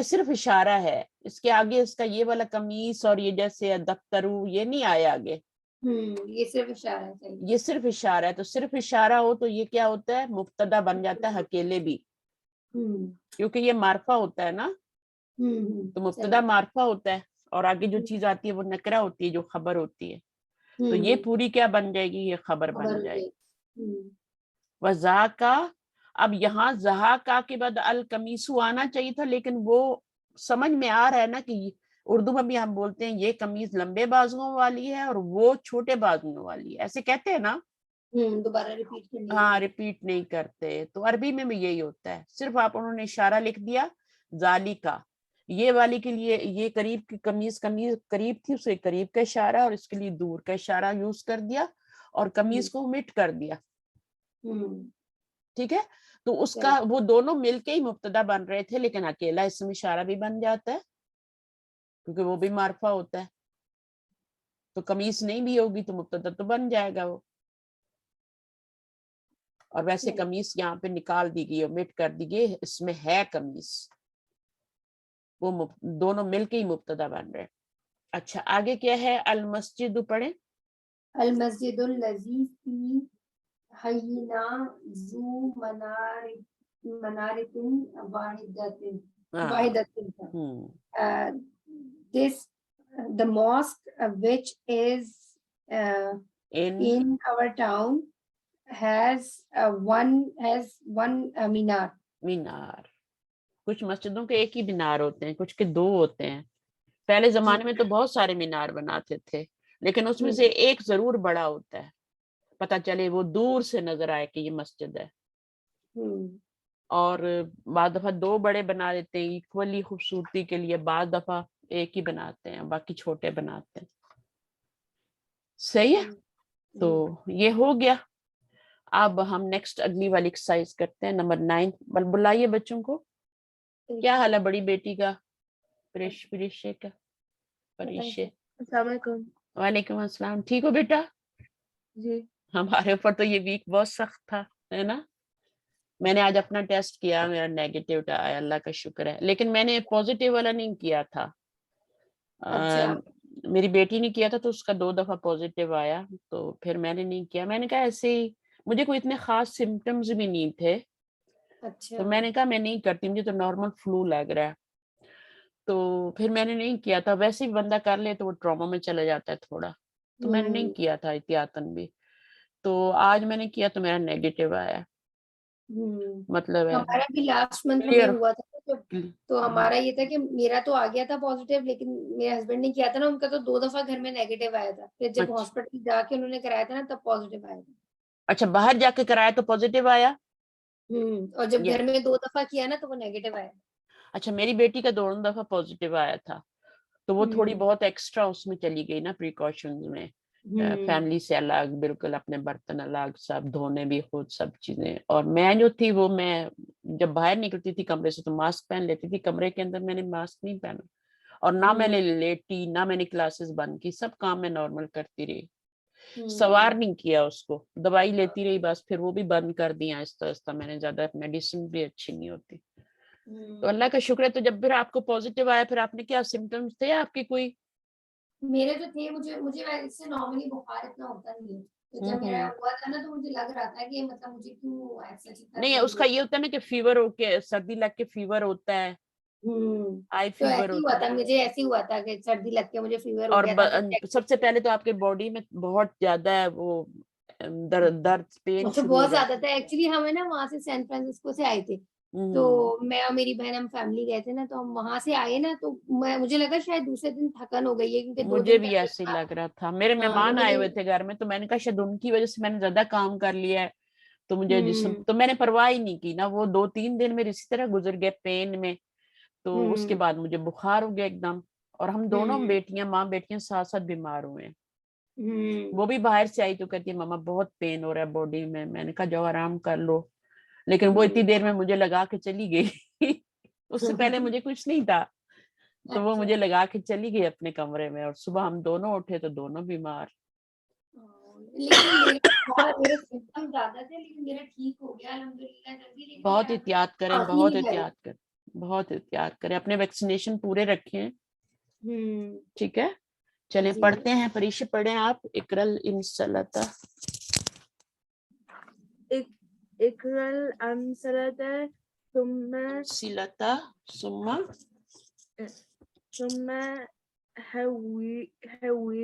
صرف اشارہ ہے. اس کے آگے اس کا یہ والا قمیص اور یہ جیسے دفترو یہ نہیں آیا آگے, یہ صرف اشارہ ہے. یہ صرف اشارہ ہے. تو صرف اشارہ ہو تو یہ کیا ہوتا ہے, مبتدا بن جاتا ہے اکیلے بھی, کیونکہ یہ معرفہ ہوتا ہے نا. تو مبتدا معرفہ ہوتا ہے اور آگے جو چیز آتی ہے وہ نکرہ ہوتی ہے جو خبر ہوتی ہے. تو یہ پوری کیا بن جائے گی, یہ خبر بن جائے گی. وذاکا, اب یہاں ذہاکا کے بعد القمیصو آنا چاہیے تھا, لیکن وہ سمجھ میں آ رہا ہے نا کہ اردو میں بھی ہم بولتے ہیں یہ قمیض لمبے بازوؤں والی ہے اور وہ چھوٹے بازوؤں والی ہے, ایسے کہتے ہیں نا. دوبارہ ریپیٹ کرنی. ہاں ریپیٹ نہیں کرتے. تو عربی میں بھی یہی ہوتا ہے, صرف آپ انہوں نے اشارہ لکھ دیا ذالکا, یہ والی کے لیے یہ قریب کی قمیض قریب تھی, اسے قریب کا اشارہ, اور اس کے لیے دور کا اشارہ یوز کر دیا, اور قمیض کو مٹ کر دیا. ٹھیک ہے, تو اس کا وہ دونوں مل کے ہی مبتدا بن رہے تھے, لیکن اکیلا اسم اشارہ بھی بن جاتا ہے کیونکہ وہ بھی معرفہ ہوتا ہے. تو قمیص نہیں بھی ہوگی تو مبتدا تو بن جائے گا وہ. اور ویسے قمیص یہاں پہ نکال دی گئی اور مٹ کر دی گئی, اس میں ہے قمیص, وہ دونوں مل کے ہی مبتدا بن رہے. اچھا آگے کیا ہے, المسجد پڑھیں. المسجد الذی فی حینا ذو منارۃ واحدۃ. This the mosque which is in our town has one مینار. مینار, کچھ مسجدوں کے ایک ہی مینار ہوتے ہیں, کچھ کے دو ہوتے ہیں. پہلے زمانے میں تو بہت سارے مینار بناتے تھے, لیکن اس میں سے ایک ضرور بڑا ہوتا ہے, پتہ چلے وہ دور سے نظر آئے کہ یہ مسجد ہے. اور بعض دفعہ 2 بڑے بنا دیتے ہیں ایکولی خوبصورتی کے لیے, بعض دفعہ ایک ہی بناتے ہیں, باقی چھوٹے بناتے ہیں. صحیح ہے. تو یہ ہو گیا. اب ہم نیکسٹ اگلی والی ایکسرسائز کرتے ہیں, نمبر 9. بلائیے بچوں کو. کیا حال ہے بڑی بیٹی کا؟ پریشے کا. پریشے. السلام علیکم. وعلیکم السلام. ٹھیک ہو بیٹا؟ جی. ہمارے اوپر تو یہ ویک بہت سخت تھا, ہے نا. میں نے آج اپنا ٹیسٹ کیا, میرا نیگیٹو آیا, اللہ کا شکر ہے. لیکن میں نے پازیٹیو والا نہیں کیا تھا. میری بیٹی نے کیا تھا تو اس کا 2 دفعہ پازیٹیو آیا, تو پھر میں نے نہیں کیا. میں نے کہا ایسے ہی, مجھے کوئی اتنے خاص سمٹمز بھی نہیں تھے, تو میں نے کہا میں نہیں کرتی, مجھے تو نارمل فلو لگ رہا ہے. تو پھر میں نے نہیں کیا تھا. ویسے بھی بندہ کر لے تو وہ ٹراما میں چلا جاتا ہے تھوڑا, تو میں نے نہیں کیا تھا احتیاطاً بھی. تو آج میں نے کیا تو میرا نیگیٹو آیا. مطلب ہے ہمارا بھی لاسٹ منتھ میں ہوا تھا, تو ہمارا یہ تھا کہ میرا تو آ گیا تھا پازیٹیو, لیکن میرے ہسبینڈ نے کیا تھا نا, ان کا تو 2 دفعہ گھر میں نیگیٹو آیا تھا. پھر جب ہاسپٹل جا کے انہوں نے کرایا تھا نا تب پازیٹیو آیا تھا. اچھا, باہر جا کے کرایا تو پازیٹیو آیا. اور جب گھر میں 2 دفعہ کیا نا تو وہ نیگیٹو آیا. اچھا, میری بیٹی کا 2 دفعہ پازیٹیو آیا تھا, تو وہ تھوڑی بہت ایکسٹرا اس میں چلی گئی نا پریکاشنز میں. فیملی سے الگ, بالکل اپنے برتن الگ, سب دھونے بھی خود, سب چیزیں. اور میں جو تھی وہ, میں جب باہر نکلتی تھی کمرے سے تو ماسک پہن لیتی تھی, کمرے کے اندر میں نے ماسک نہیں پہنا. اور نہ میں نے لیٹی, نہ میں نے کلاسز بند کی, سب کام میں نارمل کرتی رہی. سوار نہیں کیا اس کو, دوائی لیتی رہی بس. پھر وہ بھی بند کر دیا آہستہ آہستہ میں نے, زیادہ میڈیسن بھی اچھی نہیں ہوتی. تو اللہ کا شکر ہے. تو جب پھر آپ کو پازیٹیو آیا, پھر آپ نے کیا سمٹمز تھے آپ کے کوئی؟ میرے تو تھے, مجھے اس سے نارملی بخار اتنا ہوتا نہیں ہے. تو جب میرا ہوا تھا نا تو مجھے لگ رہا تھا کہ مطلب مجھے کیوں ایسا نہیں, اس کا یہ ہوتا ہے نا کہ فیور ہو کے, سردی لگ کے فیور ہوتا ہے, آئی تو فیور ایسے ہی ہوا ہوتا تھا, ہے. مجھے ایسے ہی ہوا تھا کہ سردی لگ کے مجھے فیور ہو اور گیا تھا. سب سے پہلے تو آپ کے باڈی میں بہت زیادہ ہے وہ درد, پین تو شروع ہو بہت زیادہ جاتا تھا ایکچولی. ہمیں نا وہاں سے سین فرانسسکو سے آئے تھے, تو میں اور میری بہن ہم فیملی گئے تھے نا, تو ہم وہاں سے آئے نا, تو مجھے لگا شاید دوسرے دن تھکن ہو گئی ہے, کیونکہ 2 مجھے دن بھی ایسے ہی لگ رہا تھا. میرے مہمان آئے ہوئے تھے گھر میں, تو میں نے کہا شاید ان کی وجہ سے میں نے زیادہ کام کر لیا ہے, تو مجھے جسم, تو میں نے پرواہ ہی نہیں کی نا. وہ 2-3 دن میرے اسی طرح گزر گئے پین میں. تو اس کے بعد مجھے بخار ہو گیا ایک دم. اور ہم دونوں بیٹیاں, ماں بیٹیاں ساتھ ساتھ بیمار ہوئے ہیں. وہ بھی باہر سے آئی تو کہتی ہے ماما بہت پین ہو رہا ہے باڈی میں. میں نے کہا جاؤ آرام کر لو. لیکن وہ اتنی دیر میں مجھے لگا کے چلی گئی. اس سے پہلے مجھے کچھ نہیں تھا, تو وہ مجھے لگا کے چلی گئی اپنے کمرے میں. اور صبح ہم دونوں اٹھے تو دونوں بیمار. لیکن میرے سمپٹم زیادہ تھے, لیکن میرا ٹھیک ہو گیا الحمدللہ جلدی. بہت احتیاط کریں, بہت احتیاط کریں, بہت احتیاط کریں. اپنے ویکسینیشن پورے رکھیں, ٹھیک ہے. چلیں پڑھتے ہیں, پریشے پڑھیں آپ. اقرل انسلتا, اقرل انسلتا ثم سلتا ثم حول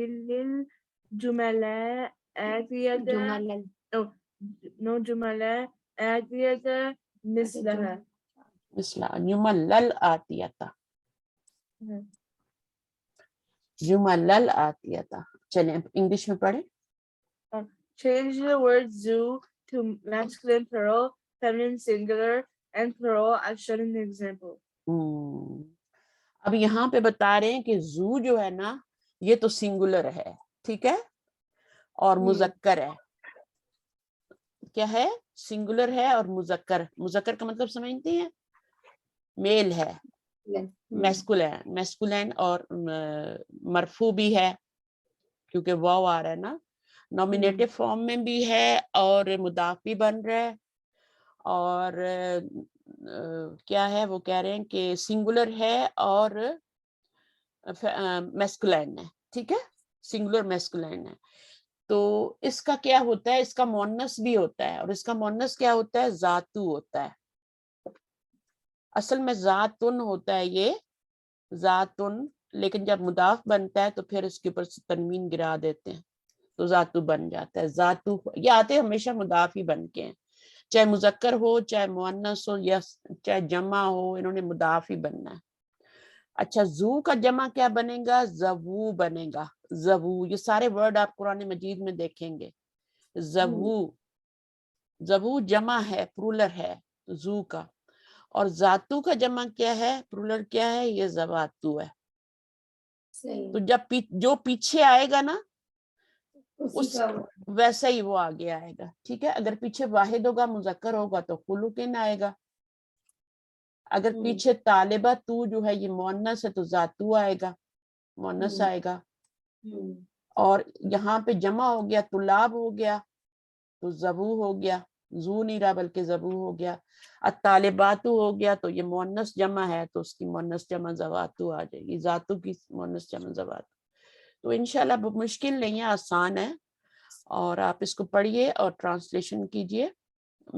الجمل آتية مثلها. جمل الآتیتا, جمل الآتیتا. چلیں انگلش میں پڑھیں. Change the word zoo to masculine plural, feminine singular, and plural as shown in the example. اب یہاں پہ بتا رہے ہیں کہ زو جو ہے نا, یہ تو سنگولر ہے, ٹھیک ہے, اور مذکر ہے. کیا ہے؟ سنگولر ہے اور مذکر. مذکر کا مطلب سمجھتے ہیں, میل ہے, میسکولین, اور مرفوع بھی ہے کیونکہ واو آ رہا ہے نا. نومینیٹو فارم میں بھی ہے, اور مضاف بھی بن رہا ہے. اور کیا ہے وہ کہہ رہے ہیں کہ سنگولر ہے اور میسکولین ہے, ٹھیک ہے, سنگولر میسکولین ہے. تو اس کا کیا ہوتا ہے, اس کا مؤنث بھی ہوتا ہے, اور اس کا مؤنث کیا ہوتا ہے, ذاتو ہوتا ہے. اصل میں ذاتن ہوتا ہے یہ, ذاتن, لیکن جب مضاف بنتا ہے تو پھر اس کے اوپر سے تنوین گرا دیتے ہیں تو ذاتو بن جاتا ہے. ذاتو یہ آتے ہمیشہ مضاف ہی بن کے ہیں, چاہے مذکر ہو, چاہے مؤنث ہو, یا چاہے جمع ہو, انہوں نے مضاف ہی بننا ہے. اچھا زو کا جمع کیا بنے گا؟ زوو بنے گا. زوو, یہ سارے ورڈ آپ قرآن مجید میں دیکھیں گے. زوو, زوو جمع ہے, پرولر ہے زو کا. اور ذاتو کا جمع کیا ہے, پرولر کیا ہے؟ یہ زواتو ہے. تو جب جو پیچھے آئے گا نا اس ویسا ہی وہ آگے آئے گا. ٹھیک ہے, اگر پیچھے واحد ہوگا مذکر ہوگا تو خلوقن آئے گا. اگر پیچھے طالبہ تو جو ہے یہ مؤنث ہے تو ذاتو آئے گا, مؤنث آئے گا. اور یہاں پہ جمع ہو گیا, طلاب ہو گیا تو زبو ہو گیا, زو نہیں رہا بلکہ زبو ہو گیا. الطالباتو ہو گیا تو یہ مؤنث جمع ہے تو اس کی مؤنث جمع زواتو آ جائے گی, ذاتو کی مؤنث جمع زواتو. تو انشاءاللہ مشکل نہیں ہے, آسان ہے. اور آپ اس کو پڑھیے اور ٹرانسلیشن کیجئے.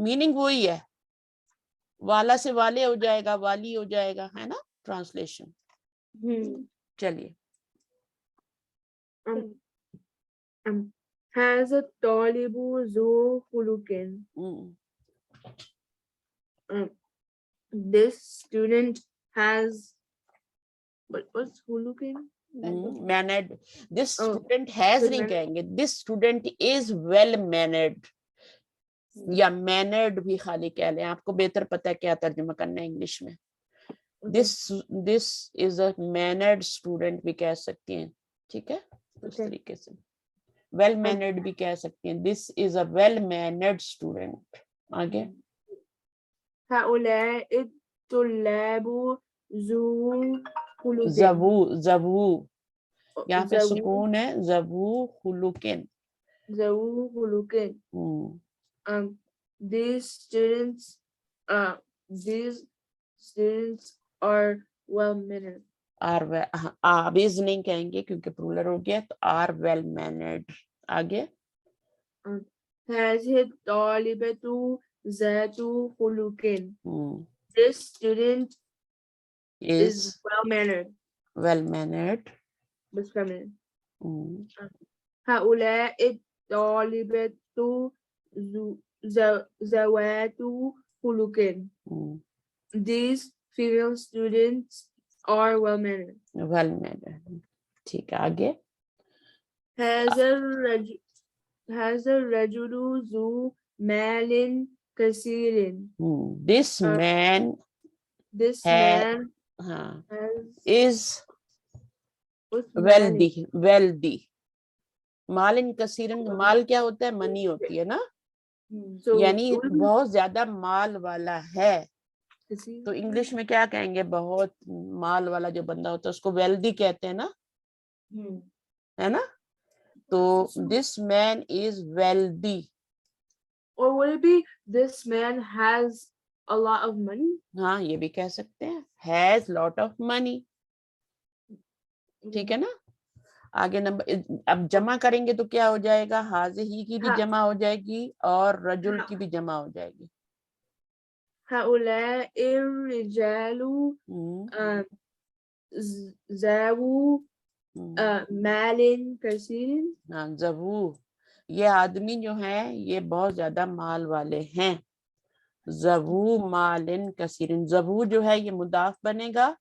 میننگ وہی ہے, والا سے والے ہو جائے گا, والی ہو جائے گا, ہے نا ٹرانسلیشن. چلیے. has a طالب ذو خلق. This student has what's خلق? Mannered. This student has نہیں کہیں گے, this student is well mannered. یا mannered بھی خالی کہہ لیں, آپ کو بہتر پتہ ہے کیا ترجمہ کرنا ہے انگلش میں. this is a mannered student بھی کہہ سکتی ہیں. ٹھیک ہے, اس طریقے سے well mannered بھی کہہ سکتی ہیں. this is a well mannered student. آگے. هؤلاء الطلاب ذو خلق. زبو, زبو یہاں پہ سکون ہے, زبو خلوقن. ذو خلق. These students are well mannered. آبیز نہیں کہیں گے کیونکہ پرولر ہو گیا, تو are well mannered. آگے. هذه الطالبة ذات خلق. This student is well mannered. well mannered. هؤلاء الطالبة ذوات خلق. These female students are well mannered. well mannered. ٹھیک ہے, آگے. هذا الرجل ذو مال كثير. this man is wealthy. مال کثیرن, مال کیا ہوتا ہے؟ منی ہوتی ہے نا, یعنی بہت زیادہ مال والا ہے. تو انگلش میں کیا کہیں گے؟ بہت مال والا جو بندہ ہوتا ہے اس کو ویلدی کہتے ہیں نا, ہے نا. تو this man is wealthy. Or would it be this man has a lot of money? ہاں, یہ بھی کہہ سکتے ہیں, has lot of money. ٹھیک ہے نا. آگے نمبر, اب جمع کریں گے تو کیا ہو جائے گا؟ حاضی کی بھی جمع ہو جائے گی اور رجل کی بھی جمع ہو جائے گی. هؤلاء الرجال ذو مال كثير. ذو, یہ آدمی جو ہیں یہ بہت زیادہ مال والے ہیں. ذو مال کثیر. ذو جو ہے یہ مضاف بنے گا,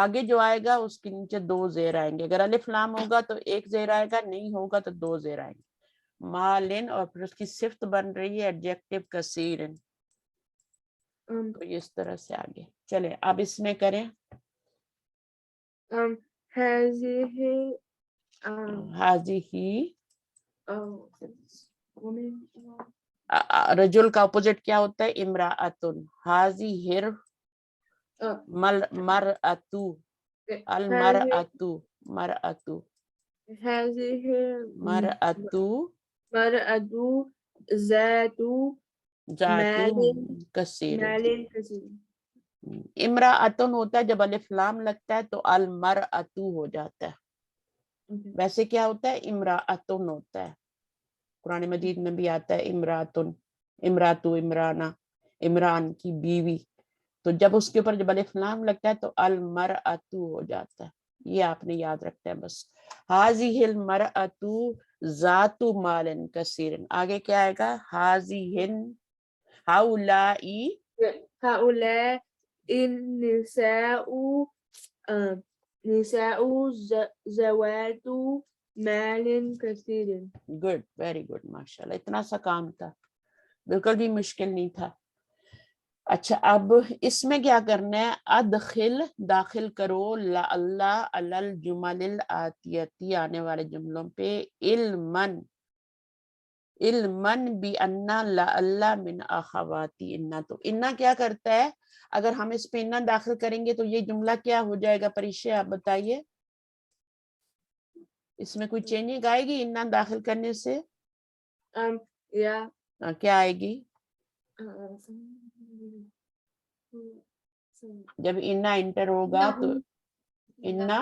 آگے جو آئے گا اس کے نیچے دو زیر آئیں گے. اگر الف لام ہوگا تو ایک زیر آئے گا, نہیں ہوگا تو دو زیر آئیں گے. مالن, اور پھر اس کی صفت بن رہی ہے ایڈجیکٹو کثیرن. تو اس طرح سے آگے چلے. اب اس میں کریں حاضی. رجل کا اپوزٹ کیا ہوتا ہے؟ امرأتن. حاضی ہر مرأتو. المرأتو, مرأتو, مرأتو ذاتو کثیر. مال. امرأتن ہوتا ہے جب الف لام لگتا ہے تو المرأتو ہو جاتا ہے. ویسے کیا ہوتا ہے؟ امرأتن ہوتا ہے. قرآن مجید میں بھی آتا ہے امرأتن, امراتو, عمرانہ, عمران کی بیوی. تو جب اس کے اوپر جب الف لام لگتا ہے تو المرأتو ہو جاتا ہے. یہ آپ نے یاد رکھتا ہے بس. حاضی المرأتو ذات مال کثیر. آگے کیا آئے گا؟ حاضی ہؤلائی هؤلاء النساء نساء ذوات مال كثير. گڈ، ویری گڈ، ماشاء اللہ. اتنا سا کام تھا، بالکل بھی مشکل نہیں تھا. اچھا اب اس میں کیا کرنا ہے؟ ادخل، داخل کرو، اللہ علی الجمل الآتیتی، آنے والے جملوں پہ، علمن، علمن بِأَنَّ لَعَلَّ من اخواتی انا. تو انا کیا کرتا ہے؟ اگر ہم اس پہ انا داخل کریں گے تو یہ جملہ کیا ہو جائے گا؟ پریشے آپ بتائیے، اس میں کوئی چینجنگ آئے گی انا داخل کرنے سے؟ Yeah. کیا آئے گی؟ جب انا انٹر ہوگا تو انا،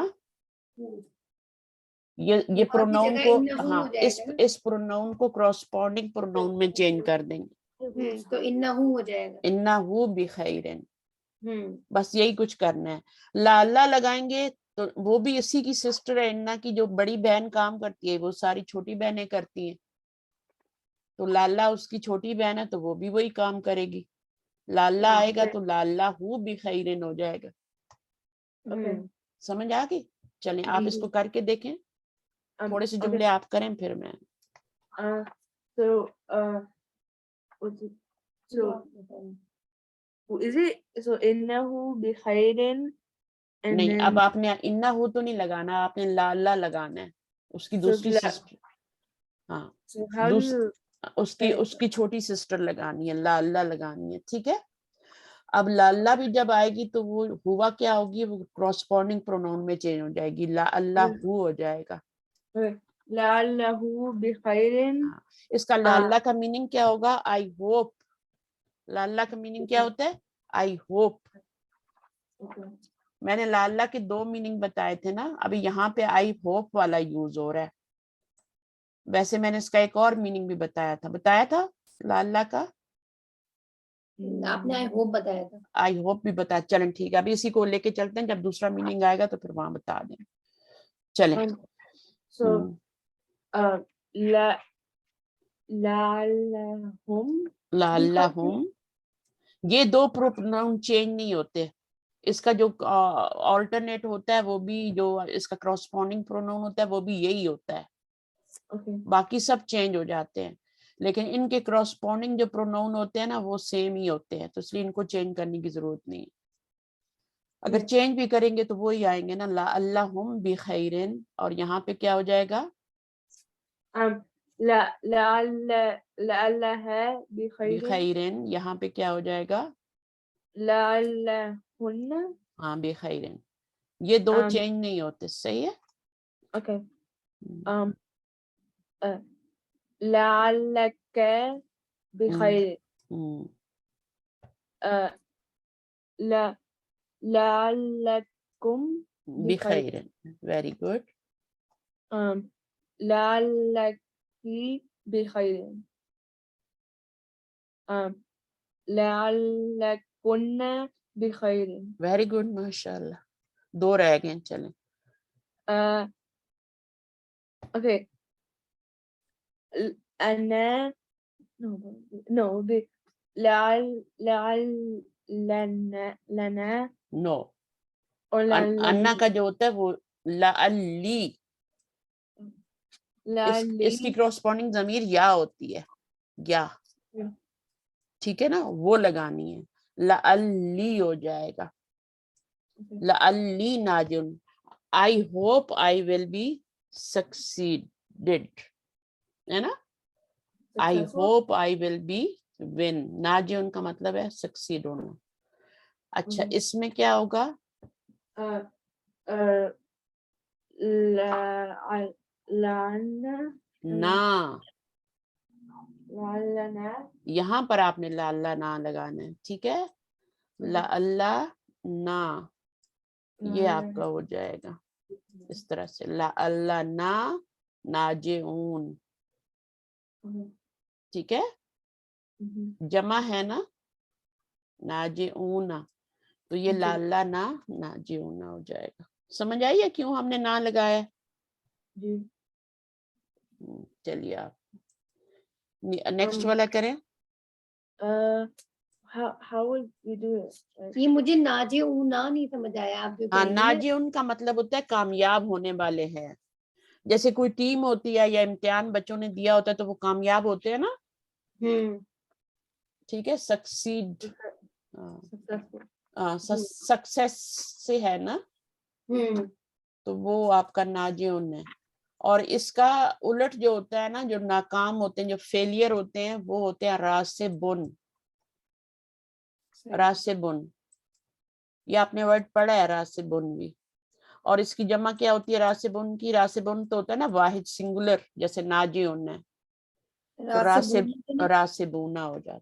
یہ پروناؤن کو، ہاں اس پروناؤن کو کراسپونڈنگ پروناؤن میں چینج کر دیں گے، تو انہو ہو جائے گا. انہو بخیرن. بس یہی کچھ کرنا ہے. لالا لگائیں گے تو وہ بھی اسی کی سسٹر ہے انا کی، جو بڑی بہن کام کرتی ہے وہ ساری چھوٹی بہنیں کرتی ہیں، تو لالا اس کی چھوٹی بہن ہے تو وہ بھی وہی کام کرے گی. لالا آئے گا تو لالا ہو بخیرن ہو جائے گا. سمجھ آ گئی؟ چلیں آپ اس کو کر کے دیکھیں، تھوڑے سے جملے آپ کریں پھر میں. So انہو بخیرن. نہیں، اب آپ نے انا ہو تو نہیں لگانا، آپ نے لالا لگانا ہے، اس کی دوسری سسٹر. ہاں، اس کی چھوٹی سسٹر لگانی ہے، لالا لگانی ہے. ٹھیک ہے. اب لالا بھی جب آئے گی تو وہ ہوا کیا ہوگی؟ وہ کراسپونڈنگ پروناؤن میں چینج ہو جائے گی، لا اللہ ہو جائے گا. لعلہ بخیرن. اس کا لالا کا میننگ کیا ہوگا؟ I hope. لالا کا میننگ کیا ہوتا ہے؟ I hope. میں نے لالا کے 2 میننگ بتائے تھے نا، ابھی یہاں پہ آئی ہوپ والا یوز ہو رہا ہے. ویسے میں نے اس کا ایک اور میننگ بھی بتایا تھا لالا کا. آپ نے آئی ہوپ بتایا تھا. آئی ہوپ بھی بتایا. چلیں ٹھیک ہے، ابھی اسی کو لے کے چلتے ہیں، جب دوسرا میننگ آئے گا تو پھر وہاں بتا دیں. چلیں. لعلہم، یہ 2 پروناؤن چینج نہیں ہوتے. اس کا جو آلٹرنیٹ ہوتا ہے وہ بھی، جو اس کا کراسپونڈنگ پروناؤن ہوتا ہے وہ بھی یہی ہوتا ہے. باقی سب چینج ہو جاتے ہیں، لیکن ان کے کراسپونڈنگ جو پروناؤن ہوتے ہیں نا وہ سیم ہی ہوتے ہیں، تو اس لیے ان کو چینج کرنے کی ضرورت نہیں ہے. اگر چینج بھی کریں گے تو وہی آئیں گے نا، لعلہم بخیرن. اور یہاں پہ کیا ہو جائے گا؟ لعلہ ہے بخیرن. یہاں پہ کیا ہو جائے گا؟ لعلہن. ہاں بخیرن. یہ 2 چینج نہیں ہوتے. صحیح ہے. اوکے. لعلک بخیر. لعلکم بخیرن. Very good. لعلکی بخیر. لعلکن بخیر. ویری گڈ، ماشاء اللہ. 2 رہ گئے. چلیں. اوکے. انا لنا نو، اور انا کا جو ہوتا ہے وہ لعلی. اس کی کراسپونڈنگ ضمیر یا ہوتی ہے، یا. ٹھیک ہے نا، وہ لگانی ہے. لعلی ہو جائے گا. لعلی ناجن. I hope I will be succeeded. ہے نا؟ I hope I will be win. ناجن کا مطلب ہے succeed ہونا. اچھا اس میں کیا ہوگا؟ نا، یہاں پر آپ نے لالا نا لگانا ہے. ٹھیک ہے. لا نا، یہ آپ کا ہو جائے گا اس طرح سے. لا نا ناجعون. ٹھیک ہے. جمع ہے نا ناجعون، تو یہ لالا نا ناجعون ہو جائے گا. سمجھ آئیے کیوں ہم نے نا لگایا؟ چلیے آپ نیکسٹ والا کریں. how would we do it? Like, یہ مجھے ناجے اونا نہیں سمجھ آیا آپ جو ہاں کہیں گے نا. ناجیون کا مطلب ہوتا ہے کامیاب ہونے والے ہیں. جیسے کوئی ٹیم ہوتی ہے یا امتحان بچوں نے دیا ہوتا ہے تو وہ کامیاب ہوتے ہیں نا. ٹھیک ہے, سکسیڈ successful. سکسیس سے ہے نا, تو وہ آپ کا ناجیون ہے. اور اس کا الٹ جو ہوتا ہے نا, جو ناکام ہوتے ہیں, جو فیلئر ہوتے ہیں, وہ ہوتے ہیں راسبن. راسبن یہ آپ نے ورڈ پڑھا ہے راسبن بھی. اور اس کی جمع کیا ہوتی ہے راسبن کی؟ راسبن تو ہوتا ہے نا واحد سنگولر, جیسے ناجیون ہے تو راسبونا ہو جاتا.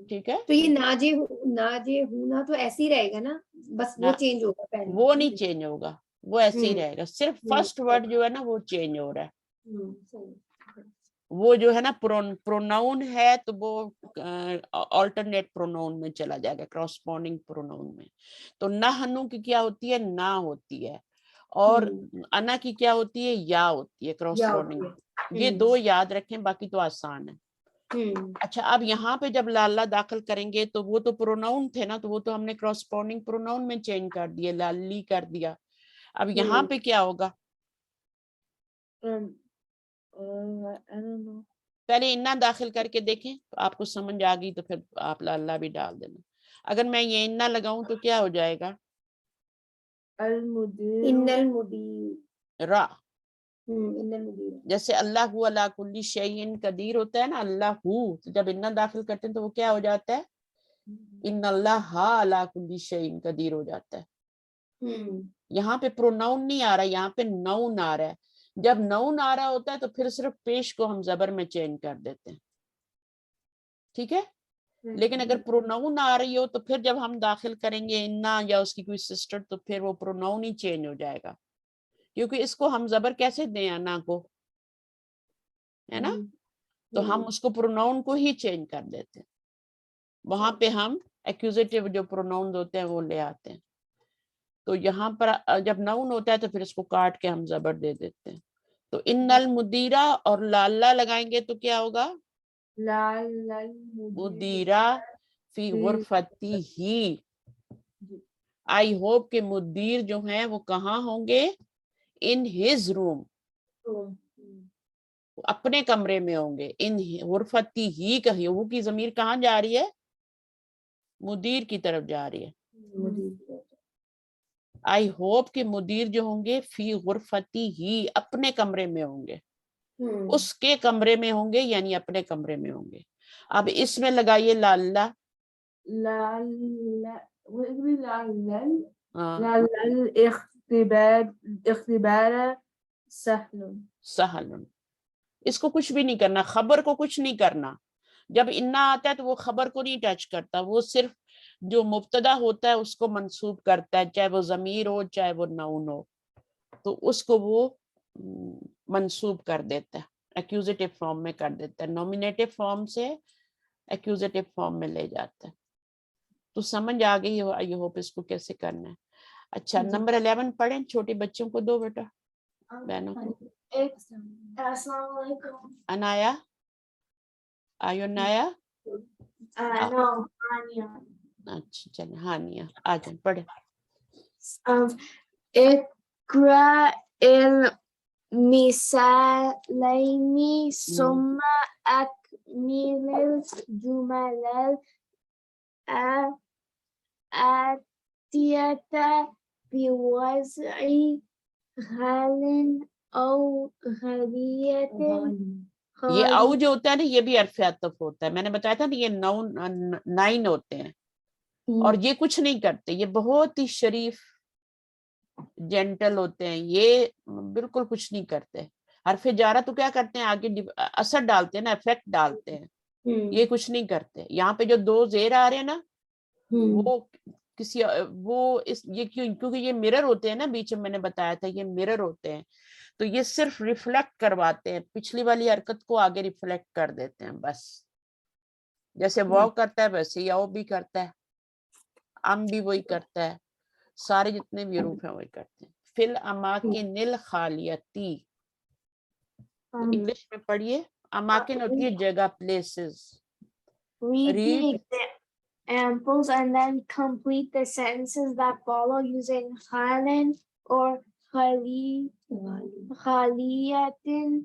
ٹھیک ہے, تو یہ ناجے ہونا تو ایسے ہی رہے گا نا, بس وہ چینج ہوگا پہلے. وہ نہیں چینج ہوگا, وہ ایسے ہی رہے گا. صرف فرسٹ ورڈ جو ہے نا وہ چینج ہو رہا ہے. وہ جو ہے نا پروناؤن ہے تو وہ آلٹرنیٹ پروناؤن میں چلا جائے گا, کراسپونڈنگ پروناؤن میں. تو نحنو کی کیا ہوتی ہے؟ نا ہوتی ہے. اور انا کی کیا ہوتی ہے؟ یا ہوتی ہے کراسپونڈنگ. یہ دو یاد رکھیں, باقی تو آسان ہے. اچھا, اب یہاں پہ جب لالا داخل کریں گے تو وہ تو پروناؤن تھے نا, تو وہ تو ہم نے کراسپونڈنگ پروناؤن میں چینج کر دیے, لالی کر دیا. اب یہاں پہ کیا ہوگا؟ I don't know. پہلے انا داخل کر کے دیکھیں, تو آپ کو سمجھ آ گئی تو پھر آپ لالا بھی ڈال دینا. اگر میں یہ انا لگاؤں تو کیا ہو جائے گا؟ ان المدیر. را. ان المدیر. جیسے اللہ علی کل شیء قدیر ہوتا ہے نا, اللہ ہو, تو جب انا داخل کرتے ہیں تو وہ کیا ہو جاتا ہے؟ ان اللہ علی کل شیء قدیر ہو جاتا ہے. یہاں پہ پروناؤن نہیں آ رہا, یہاں پہ نون آ رہا ہے. جب نون آ رہا ہوتا ہے تو پھر صرف پیش کو ہم زبر میں چینج کر دیتے ہیں. ٹھیک ہے, لیکن اگر پروناؤن آ رہی ہو تو پھر جب ہم داخل کریں گے انا یا اس کی کوئی سسٹر, تو پھر وہ پروناؤن ہی چینج ہو جائے گا, کیونکہ اس کو ہم زبر کیسے دیں انا کو, ہے نا, تو ہم اس کو پروناؤن کو ہی چینج کر دیتے ہیں. وہاں پہ ہم ایکوزیٹو جو پروناؤن ہوتے ہیں وہ لے آتے ہیں. تو یہاں پر جب نون ہوتا ہے تو پھر اس کو کاٹ کے ہم زبر دے دیتے ہیں. تو ان المدیرہ اور لالا لگائیں گے تو کیا ہوگا؟ مدیرہ فی غرفتی ہی. آئی ہوپ کہ مدیر جو ہیں وہ کہاں ہوں گے؟ ان ہز روم, اپنے کمرے میں ہوں گے. ان غرفتی ہی کا وہ کی ضمیر کہاں جا رہی ہے؟ مدیر کی طرف جا رہی ہے. آئی ہوپ کہ مدیر جو ہوں گے فی غرفتی ہی, اپنے کمرے میں ہوں گے. اس کے کمرے میں ہوں گے یعنی اپنے کمرے میں ہوں گے. اب اس میں لگائیے لالا. اختبار سہل. اس کو کچھ بھی نہیں کرنا, خبر کو کچھ نہیں کرنا. جب انا آتا ہے تو وہ خبر کو نہیں ٹچ کرتا, وہ صرف جو مبتدا ہوتا ہے اس کو منسوب کرتا ہے, چاہے وہ ضمیر ہو چاہے وہ نون ہو, تو اس کو وہ منسوب کر دیتا ہے, ایکوزیٹو فارم میں کر دیتا ہے, نومینیٹو فارم سے ایکوزیٹو فارم میں لے جاتا ہے. تو سمجھ آ گئی ہو, آئی ہوپ اس کو کیسے کرنا ہے. اچھا, نمبر 11 پڑھیں, چھوٹے بچوں کو دو بیٹا, بہنوں کو. السلام علیکم. انایا, آیو نایا. اچھا چلیں, ہانیہ آ جائیں پڑھیں. اقرأ المثالين ثم أكمل الجمل الآتية بوضع حال أو خبرية. یہ او جو ہوتا ہے نا یہ بھی حرف عطف ہوتا ہے. میں نے بتایا تھا نا یہ نائن ہوتے ہیں اور یہ کچھ نہیں کرتے, یہ بہت ہی شریف جینٹل ہوتے ہیں, یہ بالکل کچھ نہیں کرتے. حرف جارہ تو کیا کرتے ہیں, آگے اثر ڈالتے ہیں نا, افیکٹ ڈالتے ہیں, یہ کچھ نہیں کرتے. یہاں پہ جو دو زیر آ رہے ہیں نا وہ کسی یہ کیونکہ یہ مرر ہوتے ہیں نا, بیچ میں نے بتایا تھا یہ مرر ہوتے ہیں, تو یہ صرف ریفلیکٹ کرواتے ہیں, پچھلی والی حرکت کو آگے ریفلیکٹ کر دیتے ہیں بس. جیسے واو کرتا ہے ویسے ہی او بھی کرتا ہے, ام بھی وہی کرتا ہے, سارے جتنے بھی حروف ہیں وہی کرتے ہیں. فی الاماکن الخالیتی, انگلش میں پڑھیے. اماکن ہوتی ہے جگہ, places. Read the examples and then complete the sentences that follow using خالٍ or خالية تُن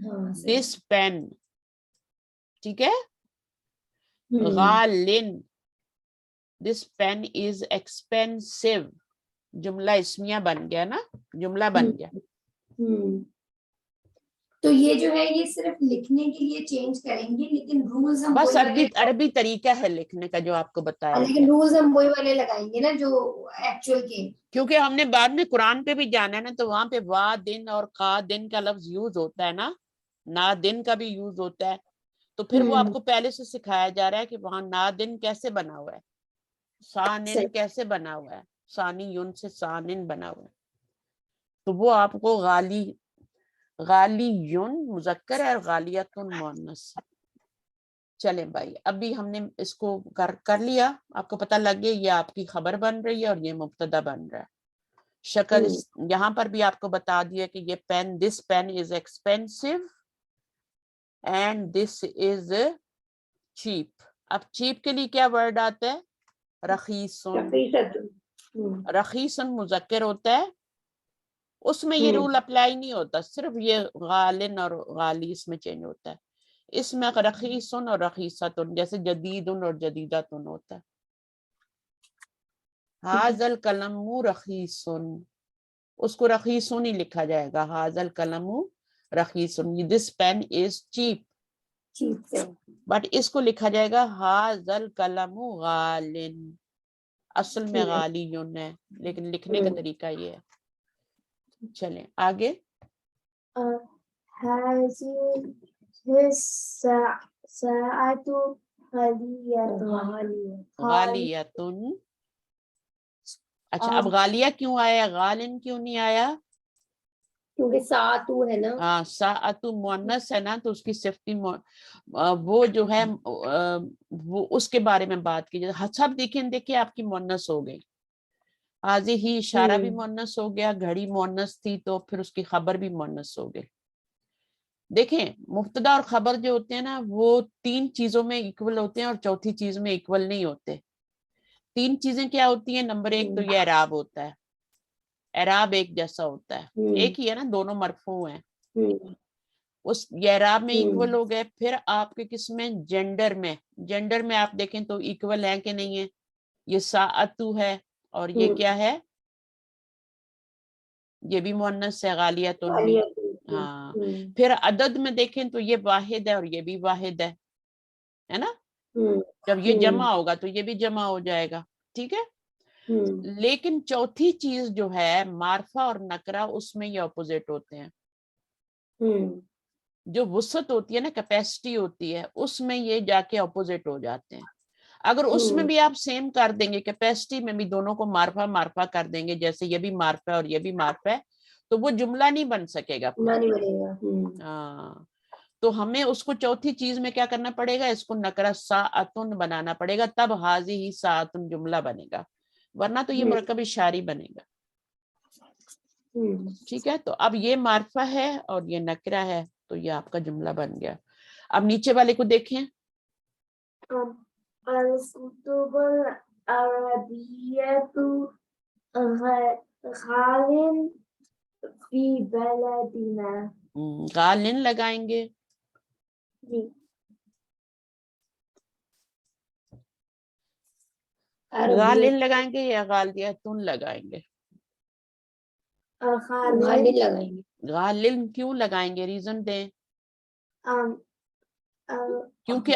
ہاں صحیح. دس پین, ٹھیک ہے. غالن, دس پین از ایکسپینسو, جملہ اسمیہ بن گیا نا, جملہ بن گیا. تو یہ جو ہے یہ صرف لکھنے کے لیے چینج کریں گے, لیکن رولز ہم بس وہی عربی طریقہ ہے لکھنے کا جو آپ کو بتایا لیکن گیا, رولز ہم وہی والے لگائیں گے نا جو ایکچوئل کے. کیونکہ ہم نے بعد میں قرآن پہ بھی جانا ہے نا, تو وہاں پہ وا دن اور قا دن کا لفظ یوز ہوتا ہے نا, نا دن کا بھی یوز ہوتا ہے, تو پھر وہ آپ کو پہلے سے سکھایا جا رہا ہے کہ وہاں نا دن کیسے بنا ہوا ہے, سانن کیسے بنا ہوا ہے, ثانی یون سے سانن بنا ہوا ہے. تو وہ آپ کو غالیون مذکر ہے اور غالیتن مؤنث. چلیں بھائی, ابھی ہم نے اس کو کر لیا, آپ کو پتہ لگ گیا یہ آپ کی خبر بن رہی ہے اور یہ مبتدا بن رہا ہے. شکل یہاں پر بھی آپ کو بتا دیا کہ یہ pen, this pen is expensive and this is cheap. اب چیپ کے لیے کیا ورڈ آتا ہے, رخیصن. رخیصن مذکر ہوتا ہے, اس میں یہ رول اپلائی نہیں ہوتا, صرف یہ غالن اور غالی اس میں چینج ہوتا ہے. اس میں رخیصن اور رخیصتن جیسے جدیدن اور جدیدتن ہوتا ہے. ھذا القلم رخیصن, اس کو رخیصن ہی لکھا جائے گا, ھذا القلم رخیصن. This pen is cheap, but اس کو لکھا جائے گا ھذا القلم غالن. اصل میں غالیون ہے, لیکن لکھنے کا طریقہ یہ ہے. چلیں آگے. غالیتن. اچھا, اب غالیہ کیوں آیا, غالن کیوں نہیں آیا؟ کیونکہ ساعتو ہے نا. ہاں, ساعتو مؤنث ہے نا, تو اس کی صفتی وہ جو ہے وہ اس کے بارے میں بات کی جائے. سب دیکھیں آپ کی مؤنث ہو گئی. حاضی ہی اشارہ بھی مؤنث ہو گیا, گھڑی مؤنث تھی تو پھر اس کی خبر بھی مؤنث ہو گئی. دیکھیں مبتدا اور خبر جو ہوتے ہیں نا وہ 3 چیزوں میں ایکول ہوتے ہیں اور چوتھی چیز میں ایکول نہیں ہوتے. 3 چیزیں کیا ہوتی ہیں؟ نمبر 1 تو یہ اعراب ہوتا ہے, اعراب ایک جیسا ہوتا ہے, ایک ہی ہے نا, دونوں مرفوع ہیں, اس اعراب میں ایکول ہو گئے. پھر آپ کے کس میں؟ جینڈر میں. جینڈر میں آپ دیکھیں تو ایکول ہے کہ نہیں ہے, یہ ساعتو ہے اور یہ کیا ہے, یہ بھی مؤنث ہے, غالیتن بھی. ہاں, پھر عدد میں دیکھیں تو یہ واحد ہے اور یہ بھی واحد ہے نا. جب یہ جمع ہوگا تو یہ بھی جمع ہو جائے گا, ٹھیک ہے. لیکن چوتھی چیز جو ہے معرفہ اور نکرہ, اس میں یہ اپوزٹ ہوتے ہیں. جو وسعت ہوتی ہے نا, کیپیسٹی ہوتی ہے, اس میں یہ جا کے اپوزٹ ہو جاتے ہیں. اگر اس میں بھی آپ سیم کر دیں گے, کیپیسٹی میں بھی دونوں کو معرفہ کر دیں گے, جیسے یہ بھی معرفہ اور یہ بھی معرفہ ہے, تو وہ جملہ نہیں بن سکے گا. ہاں, تو ہمیں اس کو چوتھی چیز میں کیا کرنا پڑے گا, اس کو نکرہ ساعتن بنانا پڑے گا, تب حاضی ساعتن جملہ بنے گا, ورنہ تو یہ مرکب اشاری بنے گا. ٹھیک ہے, تو اب یہ معرفہ ہے اور یہ نکرہ ہے, تو یہ آپ کا جملہ بن گیا. اب نیچے والے کو دیکھیں. الکتب العربیۃ غالن فی بلدنا. غالن لگائیں گے, جی غالن لگائیں گے یا غالیتن لگائیں گے؟ غالن لگائیں گے. غالن کیوں لگائیں گے, ریزن دیں. کیونکہ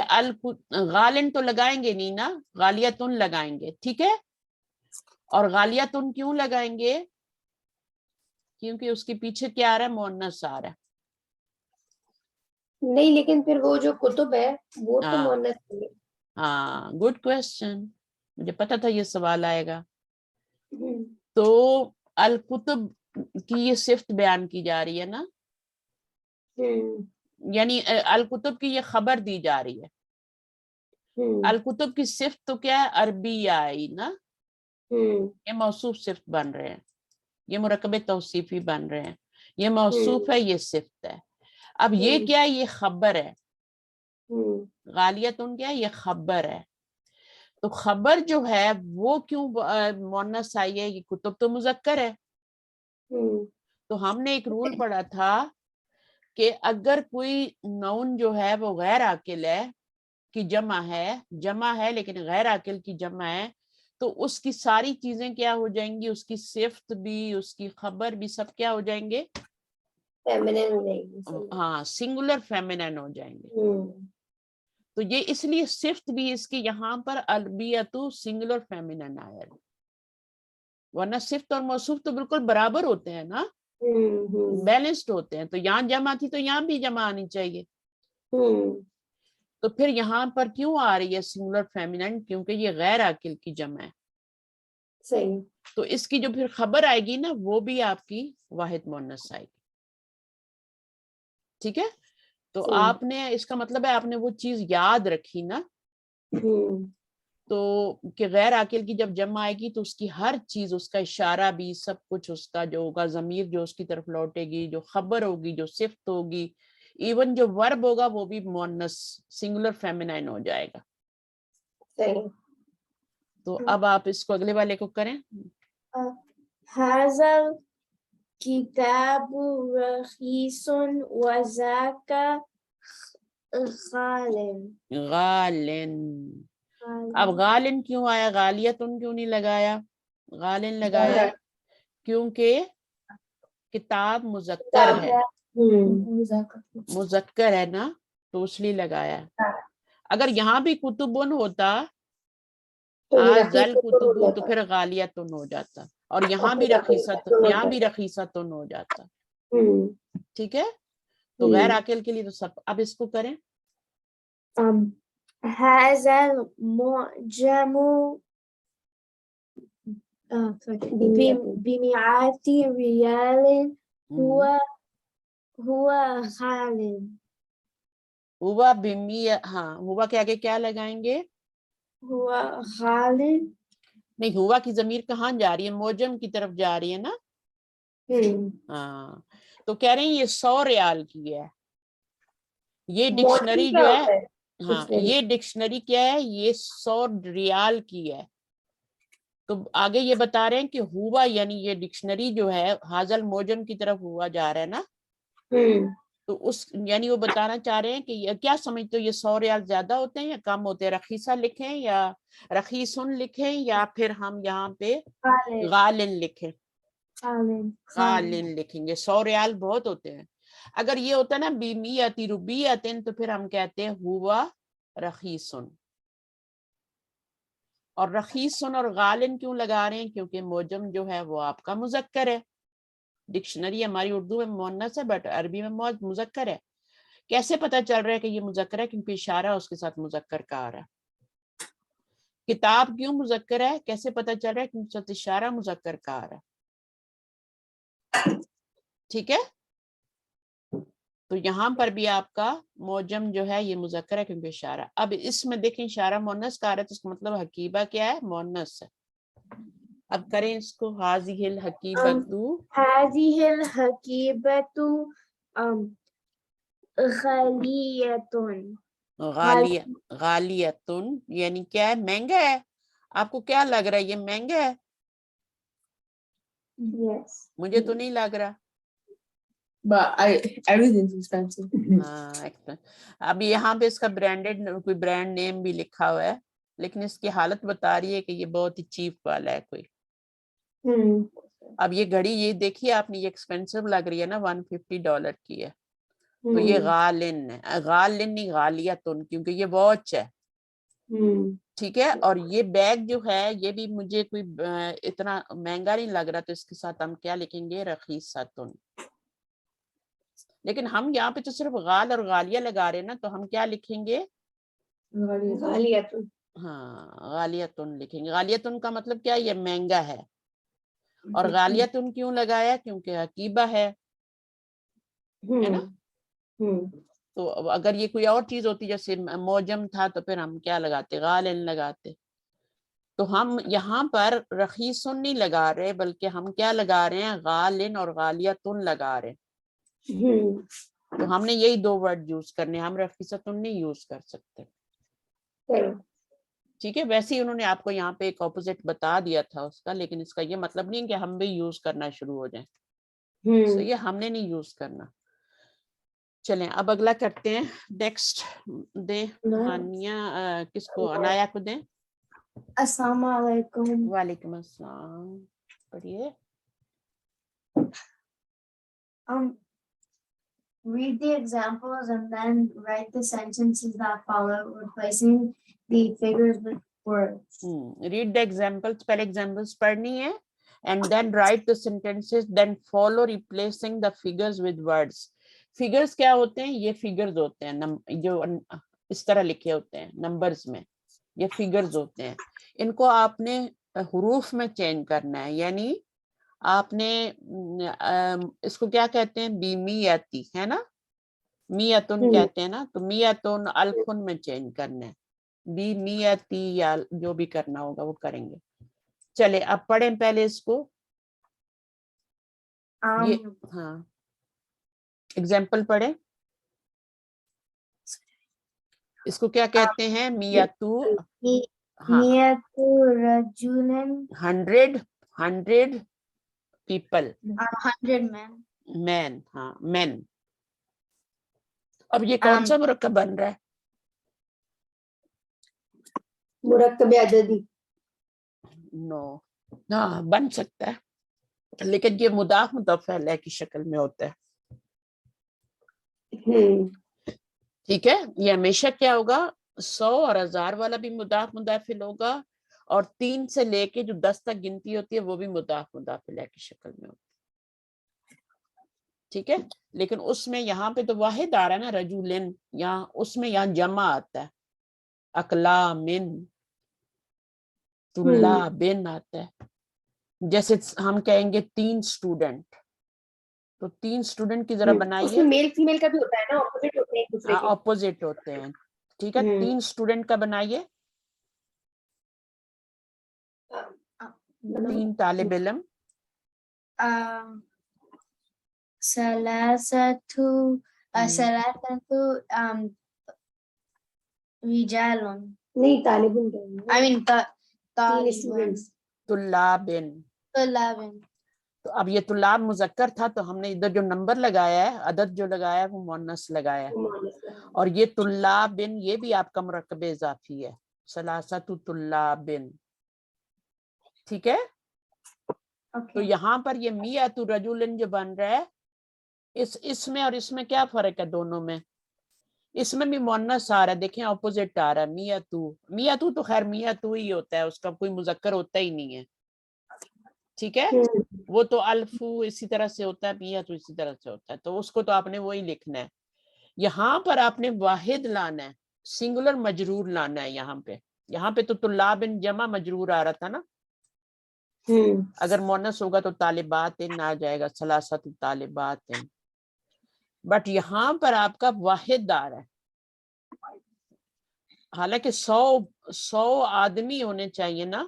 غالن تو لگائیں گے نہیں نا, غالیتن لگائیں گے, ٹھیک ہے. اور غالیتن کیوں لگائیں گے؟ کیونکہ اس کے پیچھے کیا آ رہا ہے, مؤنث آ رہا ہے. نہیں, لیکن پھر وہ جو کتب ہے وہ تو مؤنث ہے. ہاں, گڈ کوشچن, مجھے پتا تھا یہ سوال آئے گا. تو الکتب کی یہ صفت بیان کی جا رہی ہے نا, یعنی الکتب کی یہ خبر دی جا رہی ہے. الکتب کی صفت تو کیا ہے, عربی آئی نا, یہ موصوف صفت بن رہے ہیں, یہ مرکب توصیفی بن رہے ہیں, یہ موصوف ہے, یہ صفت ہے. اب یہ کیا ہے, یہ خبر ہے. غالیتن کیا ہے, یہ خبر ہے. تو خبر جو ہے وہ کیوں مؤنث آئی ہے, یہ کتب تو مذکر ہے. تو ہم نے ایک رول پڑھا تھا کہ اگر کوئی نون جو ہے وہ غیر عاقل ہے کی جمع ہے لیکن غیر عاقل کی جمع ہے تو اس کی ساری چیزیں کیا ہو جائیں گی, اس کی صفت بھی, اس کی خبر بھی, سب کیا ہو جائیں گے, فیمنن ہو جائے گی. ہاں سنگولر فیمنن ہو جائیں گے. تو یہ اس لیے صفت بھی اس کی یہاں پر البیتو سنگولر فیمنن آیا, ورنہ صفت اور موصوف تو بالکل برابر ہوتے ہیں نا, بیلنسڈ ہوتے ہیں. تو یہاں جمع تھی تو یہاں بھی جمع آنی چاہیے. تو پھر یہاں پر کیوں آ رہی ہے سنگولر فیمنن, کیونکہ یہ غیر عاقل کی جمع ہے. صحیح. تو اس کی جو پھر خبر آئے گی نا وہ بھی آپ کی واحد مؤنث آئے گی. ٹھیک ہے, تو آپ نے اس کا مطلب ہے آپ نے وہ چیز یاد رکھی نا, تو کہ غیر عاقل کی جب جمع آئے گی تو اس کی ہر چیز, اس کا اشارہ بھی, سب کچھ اس کا جو ہوگا, ضمیر جو اس کی طرف لوٹے گی, جو خبر ہوگی, جو صفت ہوگی, ایون جو ورب ہوگا وہ بھی مؤنث سنگولر فیمنائن ہو جائے گا. صحیح. تو اب آپ اس کو اگلے والے کو کریں. هذا الكتاب رخيص وذاك غال. غالن. اب غالن کیوں آیا, غالیتن کیوں نہیں لگایا, غالن لگایا کیونکہ کتاب مذکر ہے, مذکر ہے نا, تو اس لیے لگایا. اگر یہاں بھی کتبن ہوتا آزل کتبو تو پھر غالیتن ہو جاتا, اور یہاں بھی رخیصتن ہو جاتا. ٹھیک ہے, تو غیر عاقل کے لیے تو سب. اب اس کو کریں. هذا المعجم بمئات ريال هو غال. ہوا بمی, ہاں ہوا کے آگے کیا لگائیں گے, هو غال. نہیں, ہوا کی ضمیر کہاں جا رہی ہے, موجم کی طرف جا رہی ہے نا. ہاں, تو کہہ رہے ہیں یہ 100 ریال کی ہے. یہ ڈکشنری جو ہے, ہاں یہ ڈکشنری کیا ہے, یہ 100 ریال کی ہے. تو آگے یہ بتا رہے ہیں کہ ہوا یعنی یہ ڈکشنری جو ہے حاضل موجم کی طرف ہوا جا رہا ہے نا, تو اس یعنی وہ بتانا چاہ رہے ہیں کہ یہ کیا سمجھتے ہو, یہ 100 ریال زیادہ ہوتے ہیں یا کم ہوتے ہیں, رخیصہ لکھیں یا رخیصن لکھیں یا پھر ہم یہاں پہ غالن لکھیں, غالن لکھیں گے. 100 ریال بہت ہوتے ہیں. اگر یہ ہوتا ہے نا بیمیتی ربیتن تو پھر ہم کہتے ہیں ہوا رخیصن. اور رخیصن اور غالن کیوں لگا رہے ہیں, کیونکہ موجم جو ہے وہ آپ کا مذکر ہے. ڈکشنری ہماری اردو میں مؤنث ہے بٹ عربی میں مذکر ہے. کیسے پتہ چل رہا ہے کہ یہ مذکر ہے, کیونکہ اشارہ اس کے ساتھ مذکر کا آ رہا ہے. کتاب کیوں مذکر ہے, کیسے پتہ چل رہا ہے, کیونکہ اشارہ مذکر کا آ رہا ہے. ٹھیک ہے, تو یہاں پر بھی آپ کا موجم جو ہے یہ مذکر ہے کیونکہ اشارہ. اب اس میں دیکھیں اشارہ مؤنث کا آ رہا ہے تو اس کا مطلب حقیبہ کیا ہے, مؤنث ہے. اب کریں اس کو. حاذہ الحقیبۃ, هذه الحقيبة غالیة. غالیتن یعنی کیا ہے, مہنگا ہے. آپ کو کیا لگ رہا ہے, یہ مہنگا ہے؟ Yes. مجھے تو نہیں لگ رہا. But everything's expensive. ہاں, اب یہاں پہ اس کا برانڈیڈ کوئی برانڈ نیم بھی لکھا ہوا ہے, لیکن اس کی حالت بتا رہی ہے کہ یہ بہت ہی چیپ والا ہے کوئی. اب یہ گھڑی یہ دیکھیے آپ نے, یہ ایکسپینسو لگ رہی ہے نا, $150 کی ہے. تو یہ غالن ہے, غالن نہیں غالیتن, کیونکہ یہ واچ ہے. ٹھیک ہے, اور یہ بیگ جو ہے یہ بھی مجھے کوئی اتنا مہنگا نہیں لگ رہا, تو اس کے ساتھ ہم کیا لکھیں گے, رخیصتن. لیکن ہم یہاں پہ تو صرف غال اور غالیہ لگا رہے ہیں نا, تو ہم کیا لکھیں گے, غالیتن. ہاں غالیتن لکھیں گے. غالیتن کا مطلب کیا, یہ مہنگا ہے. اور غالیتن کیوں لگایا, کیونکہ حقیبہ ہے نا. تو اگر یہ کوئی اور چیز ہوتی جیسے موجم تھا تو پھر ہم کیا لگاتے, غالن لگاتے. تو ہم یہاں پر رخیصن نہیں لگا رہے, بلکہ ہم کیا لگا رہے ہیں, غالن اور غالیتن لگا رہے ہیں. تو ہم نے یہی 2 ورڈ یوز کرنے, ہم رخیصتن نہیں یوز کر سکتے. ٹھیک ہے, ویسے ہی انہوں نے آپ کو یہاں پہ ایک اپوزٹ بتا دیا تھا اس کا, لیکن اس کا یہ مطلب نہیں کہ ہم بھی یوز کرنا شروع ہو جائیں. صحیح ہے, ہم نے نہیں یوز کرنا. چلیں اب اگلا کرتے ہیں. نیکسٹ دیں ہانیہ کس کو؟ عنایا کو دیں. السلام علیکم. وعلیکم السلام. پڑھیے. Read the examples and then write the sentences that follow, replacing the figures with words. Read the examples. پہلے examples پڑھنی ہے. And then write the sentences, then follow replacing the figures with words. Figures کیا ہوتے ہیں؟ یہ figures ہوتے ہیں جو اس طرح لکھے ہوتے ہیں نمبرز میں. یہ figures ہوتے ہیں. ان کو آپ نے حروف میں چینج کرنا ہے. یعنی آپ نے اس کو کیا کہتے ہیں؟ بیمیتی ہے نا، میتن کہتے ہیں نا، تو میتن الفن میں چینج کرنا ہے. بیمیتی یا جو بھی کرنا ہوگا وہ کریں گے. چلے اب پڑھیں پہلے اس کو. یہ ہاں ایگزامپل پڑھیں. اس کو کیا کہتے ہیں؟ میتو. ہاں Miyatu rajulan 100 people. 100 men. مین. ہاں مین. اب یہ کون سا مرکب بن رہا ہے؟ مرکب عددی. نو. ہاں بن سکتا ہے لیکن یہ مضاف مضاف الیہ کی شکل میں ہوتا ہے. ٹھیک ہے. یہ ہمیشہ کیا ہوگا؟ 100 اور 1000 والا بھی مضاف مضاف الیہ ہوگا، اور 3 سے لے کے جو 10 تک گنتی ہوتی ہے وہ بھی مضاف مضاف الیہ کی شکل میں ہوتی ہے. ٹھیک ہے. لیکن اس میں یہاں پہ تو واحد آ رہا ہے نا، رجولن. یہاں اس میں یہاں جمع آتا ہے، اقلامن، طلابن آتا ہے. جیسے ہم کہیں گے 3 اسٹوڈنٹ، تو 3 اسٹوڈنٹ کی ذرا اس بنائیے. میں میل فیمیل کا بھی ہوتا ہے نا، اپوزٹ ہوتے ہیں ایک دوسرے کے. اپوزٹ ہوتے ہیں. ٹھیک ہے. 3 اسٹوڈنٹ کا بنائیے. 3 طالب علم. Salasatu rijalun. نہیں طالب ان I mean تین talibun. اسٹوڈنٹس. طلابن. Talabin. تو اب یہ طلاب مذکر تھا تو ہم نے ادھر جو نمبر لگایا ہے، عدد جو لگایا ہے، وہ مؤنث لگایا ہے. اور یہ طلابن یہ بھی آپ کا مرکب اضافی ہے، ثلاثۃ طلابن. ٹھیک ہے. تو یہاں پر یہ میۃ رجل جو بن رہا ہے، اس میں اور اس میں کیا فرق ہے دونوں میں؟ اس میں بھی مؤنث آ رہا ہے، دیکھیں اپوزٹ آ رہا ہے. میتو تو خیر میتو ہی ہوتا ہے، اس کا کوئی مذکر ہوتا ہی نہیں ہے. ٹھیک ہے. وہ تو الفو اسی طرح سے ہوتا ہے، میتو اسی طرح سے ہوتا ہے، تو اس کو تو آپ نے وہی لکھنا ہے. یہاں پر آپ نے واحد لانا ہے، سنگولر مجرور لانا ہے. یہاں پہ تو طلابن جمع مجرور آ رہا تھا نا. اگر مؤنث ہوگا تو طالبات آ جائے گا، ثلاثۃ طالبات. بٹ یہاں پر آپ کا واحد آ رہا ہے. حالانکہ 100 آدمی ہونے چاہیے نا،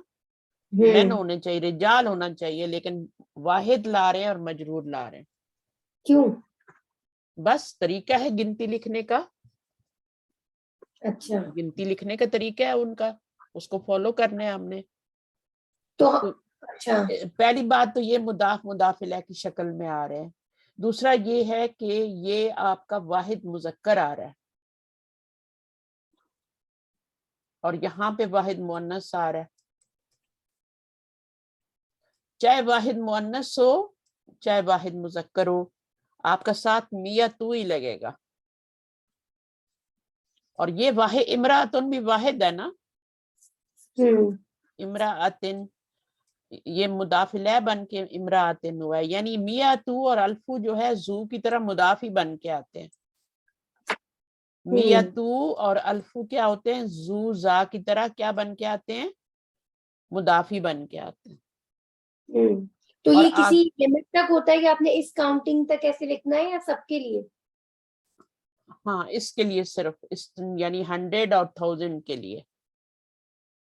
مین ہونے چاہیے، رجال ہونا چاہیے، لیکن واحد لا رہے ہیں اور مجرور لا رہے ہیں. کیوں؟ بس طریقہ ہے گنتی لکھنے کا. اچھا. گنتی لکھنے کا طریقہ ہے ان کا، اس کو فالو کرنا ہے ہم نے. تو اچھا، پہلی بات تو یہ مضاف مضاف الیہ کی شکل میں آ رہے ہیں. دوسرا یہ ہے کہ یہ آپ کا واحد مذکر آ رہا ہے، اور یہاں پہ واحد مؤنث آ رہا ہے. چاہے واحد مؤنث ہو چاہے واحد مذکر ہو، آپ کا ساتھ میتو ہی لگے گا. اور یہ واحد امراۃن بھی واحد ہے نا. امراۃن یہ مضاف الیہ بن کے امراۃن ہوا ہے. یعنی میتو اور الفو جو ہے زو کی طرح مضاف ہی بن کے آتے ہیں. میتو اور الفو کیا ہوتے ہیں؟ زو زا کی طرح کیا بن کے آتے ہیں؟ مضافی بن کے آتے ہیں. تو اور یہ کسی لمٹ تک ہوتا ہے کہ آپ نے اس کاؤنٹنگ تک ایسے لکھنا ہے یا سب کے لیے؟ ہاں اس کے لیے صرف یعنی 100 اور 1000 کے لیے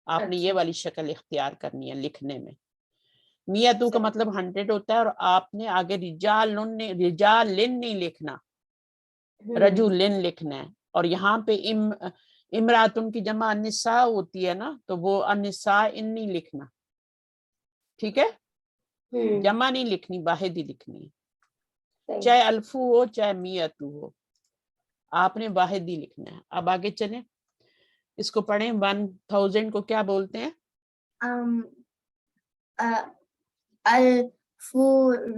آپ نے یہ والی شکل اختیار کرنی ہے لکھنے میں. میتو کا مطلب 100 ہوتا ہے، اور آپ نے آگے رجالن نہیں لکھنا، رجولن لکھنا ہے. اور یہاں پہ امراتن کی جمع النساء ہوتی ہے نا، تو وہ النساء ان نہیں لکھنا. ٹھیک ہے. جمع نہیں لکھنی، واحد ہی لکھنی ہے، چاہے الفو ہو چاہے میتو ہو. آپ نے واحد ہی لکھنا ہے. اب آگے چلیں, اس کو پڑھیں. 1000 کو کیا بولتے ہیں؟ ألف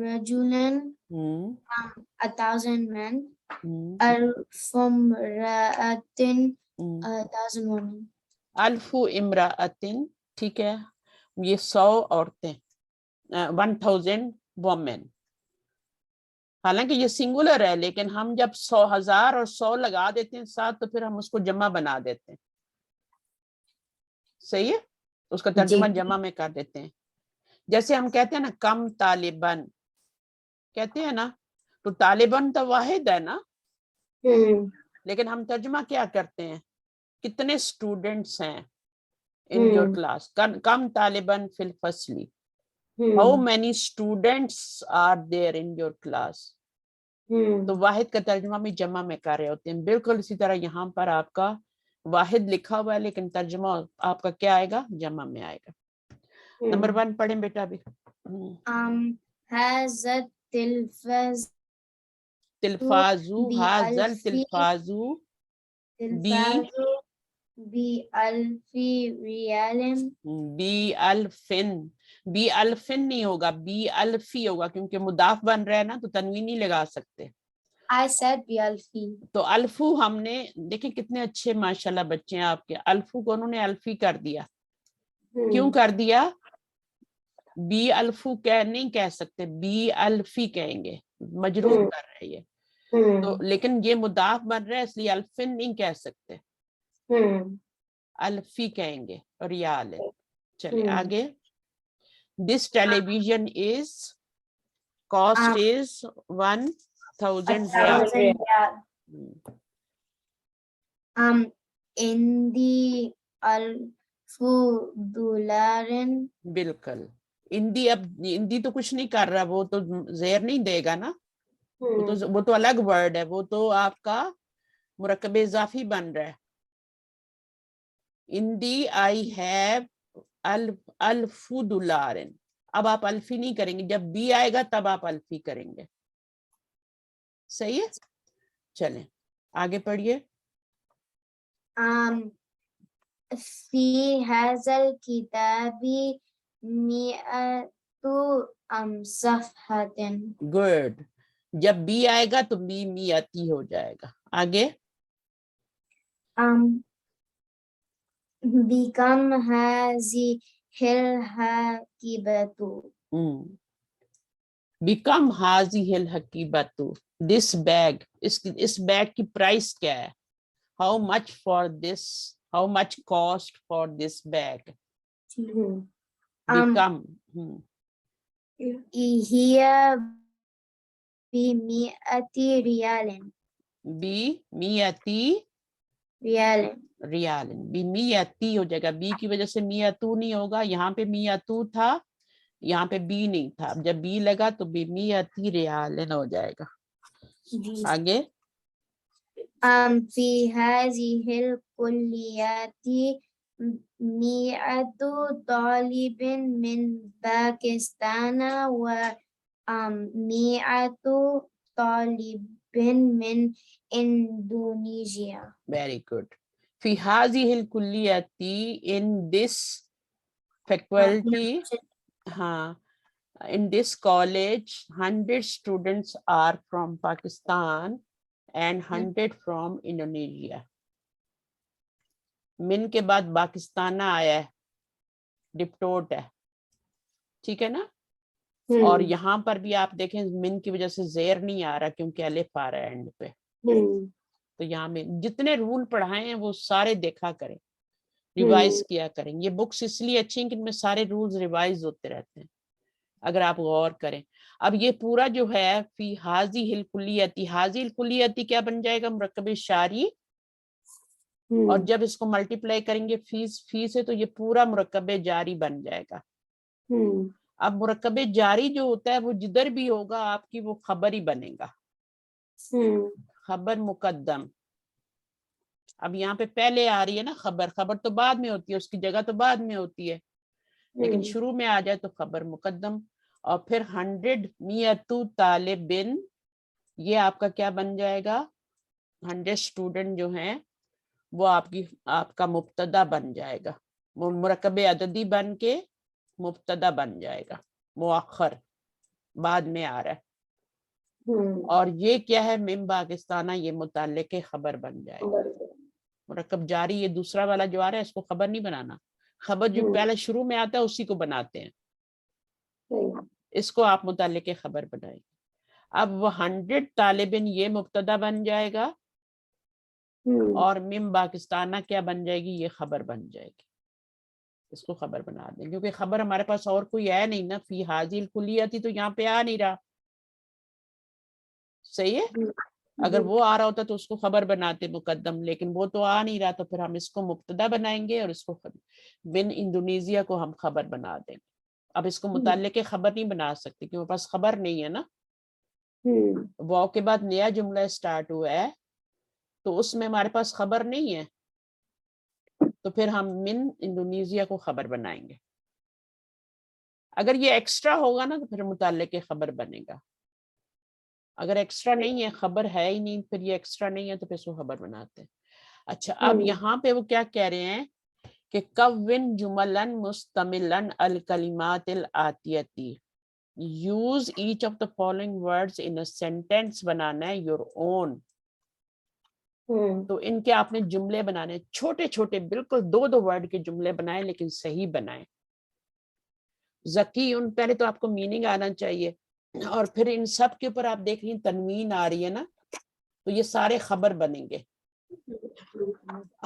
رجل 1000 men. ألف امرأة 1000 women. الف امرأتن, ٹھیک ہے, یہ 100 عورتیں, 1000 women. حالانکہ یہ سنگولر ہے, لیکن ہم جب 100,000 اور 100 لگا دیتے ہیں ساتھ, تو پھر ہم اس کو جمع بنا دیتے ہیں. صحیح ہے, اس کا ترجمہ جمع میں کر دیتے ہیں. جیسے ہم کہتے ہیں نا کم طالبان کہتے ہیں نا, تو طالبان تو واحد ہے نا, لیکن ہم ترجمہ کیا کرتے ہیں, کتنے اسٹوڈنٹس ہیں in your class. کم طالبان فی الفصل. How many students are there in your class? تو واحد کا ترجمہ بھی جمع میں کر رہے ہوتے ہیں. بالکل اسی طرح یہاں پر آپ کا واحد لکھا ہوا ہے, لیکن ترجمہ آپ کا کیا آئے گا, جمع میں آئے گا. نمبر 1 پڑھیں بیٹا ابھی. هذا التلفاز تلفازو, حاضل تلفازو بألف ريال. بی الفن, بی الفن نہیں ہوگا, بی الفی ہوگا, کیونکہ مضاف بن رہا ہے نا, تو تنوین نہیں لگا سکتے. I said بألفی. تو الفو ہم نے دیکھیں کتنے اچھے ماشاءاللہ بچے ہیں آپ کے, الفو کو انہوں نے الفی کر دیا. کیوں کر دیا؟ بی الفو نہیں کہہ سکتے, بی الفی کہیں گے, مجرور کر رہے ہیں یہ. تو لیکن یہ مضاف بن رہا ہے, اس لیے الفن نہیں کہہ سکتے, الفی کہیں گے. ریال. چلے آگے. دس television is cost is 1000 riyal. عندي $1000. بالکل. ہندی, اب ہندی تو کچھ نہیں کر رہا, وہ تو زیر نہیں دے گا نا, وہ تو الگ ورڈ ہے, وہ تو آپ کا مرکب اضافی بن رہا ہے. Hindi I have $1000. اب آپ الفی نہیں کریں گے, جب بی آئے گا تب آپ الفی کریں گے. صحیح ہے, چلیں آگے پڑھیے. في هذا الكتاب 100 صفحة. گڈ. جب بی آئے گا تو بی میاتی ہو جائے گا. آگے. بكم هذه الحقيبة. بیکم حاضی الحقیبت. دس بیگ, اس بیگ کی پرائس کیا ہے, how much for this, how much cost for this bag. بیکم هي ب100 ريال. بمئتی ريال. ریال. بمئتی ہو جائے گا, بی کی وجہ سے میاتو نہیں ہوگا, یہاں پہ میاتو تھا, یہاں پہ بی نہیں تھا, جب بی لگا تو بمئتی ریال ہو جائے گا. آگے. في هذه الكليات 100 طالب من باكستان و100 طالب من إندونيسيا. Very good. فی هذه الکلیات, in this faculty, ہاں, in this college 100 students are from Pakistan and 100 from Indonesia. من کے بعد پاکستانہ آیا ہے, ڈپٹوٹ ہے, ٹھیک ہے نا. اور یہاں پر بھی آپ دیکھیں من کی وجہ سے زیر نہیں آ رہا, کیونکہ الف آ رہا ہے اینڈ پہ. تو یہاں میں جتنے رول پڑھائے ہیں وہ سارے دیکھا کریں, ریوائز کیا کریں. یہ بکس اس لیے اچھی ہیں کہ ان میں سارے رولز ریوائز ہوتے رہتے ہیں, اگر آپ غور کریں. اب یہ پورا جو ہے فی حاضی الکلیتی, حاضی الکلیتی کیا بن جائے گا, مرکب شاری, اور جب اس کو ملٹیپلائی کریں گے فی سے, تو یہ پورا مرکب جاری بن جائے گا. اب مرکب جاری جو ہوتا ہے وہ جدھر بھی ہوگا آپ کی وہ خبر ہی بنے گا, خبر مقدم. اب یہاں پہ پہلے آ رہی ہے نا خبر, خبر تو بعد میں ہوتی ہے, اس کی جگہ تو بعد میں ہوتی ہے, لیکن شروع میں آ جائے تو خبر مقدم. اور پھر 100 100 طالبن, یہ آپ کا کیا بن جائے گا, 100 اسٹوڈنٹ جو ہیں وہ آپ کا مبتدا بن جائے گا, مرکب عددی بن کے مبتدا بن جائے گا, مؤخر بعد میں آ رہا ہے. اور یہ کیا ہے, من پاکستانہ, یہ متعلق خبر بن جائے گا. مرکب جاری یہ دوسرا والا جو آ رہا ہے اس کو خبر نہیں بنانا, خبر جو پہلے شروع میں آتا ہے اسی کو بناتے ہیں, اس کو آپ متعلق خبر بنائیں گے. اب وہ 100 طالبن یہ مبتدا بن جائے گا, اور من پاکستانہ کیا بن جائے گی, یہ خبر بن جائے گی. اس کو خبر بنا دیں, کیونکہ خبر ہمارے پاس اور کوئی ہے نہیں نا, فی حاضی الکلیہ تو یہاں پہ آ نہیں رہا, صحیح ہے. اگر وہ آ رہا ہوتا تو اس کو خبر بناتے مقدم, لیکن وہ تو آ نہیں رہا, تو پھر ہم اس کو مبتدا بنائیں گے اور اس کو بن انڈونیزیا کو ہم خبر بنا دیں گے. اب اس کو متعلق خبر نہیں بنا سکتے کیونکہ میرے پاس خبر نہیں ہے نا. واو کے بعد نیا جملہ سٹارٹ ہوا ہے تو اس میں ہمارے پاس خبر نہیں ہے, تو پھر ہم من انڈونیزیا کو خبر بنائیں گے. اگر یہ ایکسٹرا ہوگا نا تو پھر متعلق خبر بنے گا. اگر ایکسٹرا نہیں ہے, خبر ہے ہی نہیں, پھر یہ ایکسٹرا نہیں ہے تو پھر اس کو خبر بناتے ہیں. اچھا, اب یہاں پہ وہ کیا کہہ رہے ہیں کہ کون جملن مستملن الکلمات الآتیتی, use each of the following words in a sentence, بنانا ہے your own. تو ان کے آپ نے جملے بنانے چھوٹے چھوٹے, بالکل 2 ورڈ کے جملے بنائیں, لیکن صحیح بنائیں. ذکی, ان پہلے تو آپ کو میننگ آنا چاہیے, اور پھر ان سب کے اوپر آپ دیکھ رہی ہیں تنوین آ رہی ہے نا, تو یہ سارے خبر بنیں گے.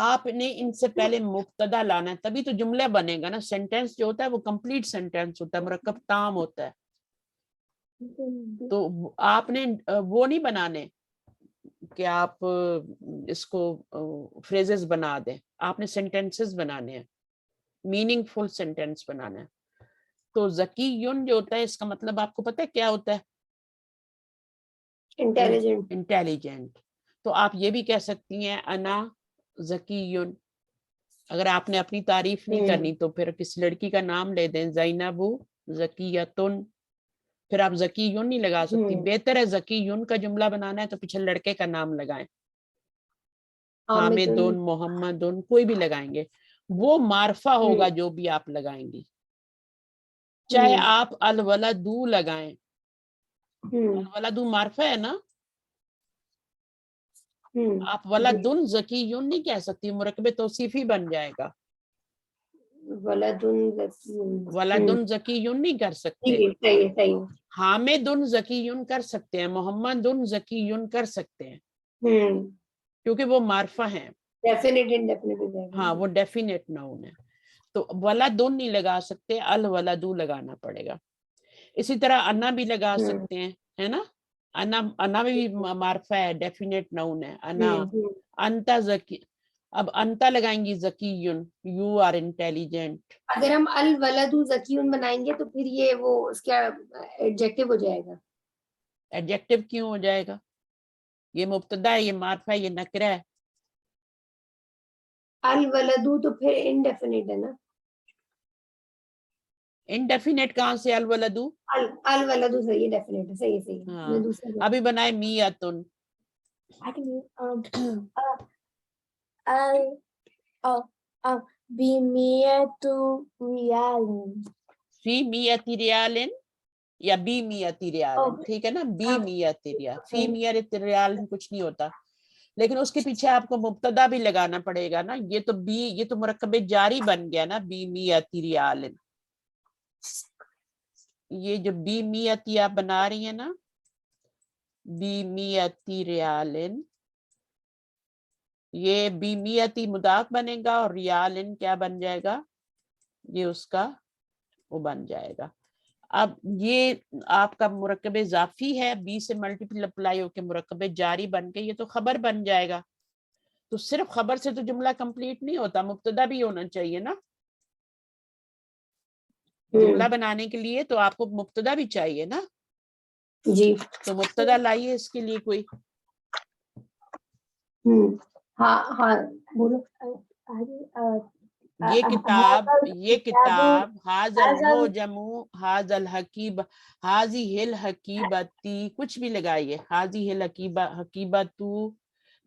آپ نے ان سے پہلے مبتدا لانا ہے, تبھی تو جملہ بنے گا نا. سینٹینس جو ہوتا ہے وہ کمپلیٹ سینٹینس ہوتا ہے, مرکب تام ہوتا ہے. تو آپ نے وہ نہیں بنانے کہ آپ اس کو فریزز بنا دیں, آپ نے سینٹینسز بنانے ہیں, میننگ فل سینٹینس بنانا ہے. تو ذکی یون جو ہوتا ہے اس کا مطلب آپ کو پتہ ہے کیا ہوتا ہے, انٹیلیجنٹ. تو آپ یہ بھی کہہ سکتی ہیں انا ذکی یون. اگر آپ نے اپنی تعریف نہیں کرنی تو پھر کسی لڑکی کا نام لے دیں, زینب ذکیۃن, پھر آپ ذکی یون نہیں لگا سکتی. بہتر ہے ذکی یون کا جملہ بنانا ہے تو پیچھے لڑکے کا نام لگائیں, حامدن, محمدن, کوئی بھی لگائیں گے, وہ معرفہ ہوگا جو بھی آپ لگائیں گی. چاہے آپ الولدو لگائیں, الولدو معرفہ ہے نا, آپ ولدن ذکی یون نہیں کہہ سکتی, مرکب توصیفی بن جائے گا. ولدن ذکی یون نہیں کر سکتے, حامدن ذکی یون کر سکتے ہیں, محمدن ذکی یون کر سکتے ہیں, کیونکہ وہ معرفہ ہیں. ہاں, وہ ڈیفینیٹ ناؤن ہے. تو ولدن نہیں لگا سکتے, الولدو لگانا پڑے گا. اسی طرح انا بھی لگا سکتے ہیں, ہے نا. انا بھی معرفہ ہے, ڈیفینیٹ ناؤن ہے انا. انتا ذکی, اب انتا لگائیں گی ذکی یون, یو آر انٹیلیجنٹ. اگر ہم الولد ذکیون بنائیں گے تو پھر یہ وہ اس کا ایڈجیکٹو ہو جائے گا. ایڈجیکٹو کیوں ہو جائے گا, یہ مبتدا ہے, یہ معرفہ ہے, یہ نکرہ ہے. الولدو تو پھر انڈیفینٹ ہے نا. انڈیفینیٹ کہاں سے الولدو, الولدو صحیح ہے, ڈیفینیٹ ہے, صحیح صحیح. ہاں, ابھی بنائے میاتن. بمیئتو ریال, فی میتی ریالن یا بی میتی ریالن, ٹھیک ہے نا, بی میتی ریال, فی میتی ریالن کچھ نہیں ہوتا, لیکن اس کے پیچھے آپ کو مبتدا بھی لگانا پڑے گا نا. یہ تو بی, یہ تو مرکب جاری بن گیا نا, بی میتی ریالن. یہ جو بی میتی آپ بنا رہی ہیں نا, بی میتی ریالن, یہ بی میتی مضاف بنے گا, اور ریالن کیا بن جائے گا, یہ اس کا وہ بن جائے گا. اب یہ آپ کا مرکب اضافی ہے, بی سے ملٹیپل اپلائی ہو کے مرکب جاری بن کے یہ تو خبر بن جائے گا. تو صرف خبر سے تو جملہ کمپلیٹ نہیں ہوتا, مبتدا بھی ہونا چاہیے نا. جملہ بنانے کے لیے تو آپ کو مبتدا بھی چاہیے نا. جی, تو مبتدا لائیے اس کے لیے کوئی. ہاں ہاں بولو. یہ کتاب حاضل موجمو حاضل حکیب, حاضی ہل حکیبتی, کچھ بھی لگائیے, حاضی ہل حکیبتو,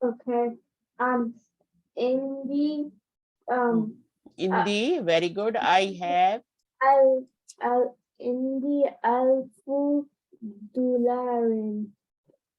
Okay. Indi, very good. I have Indi alfu dolarin.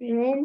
Ren.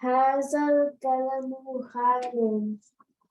Hazal kalamu ghalin.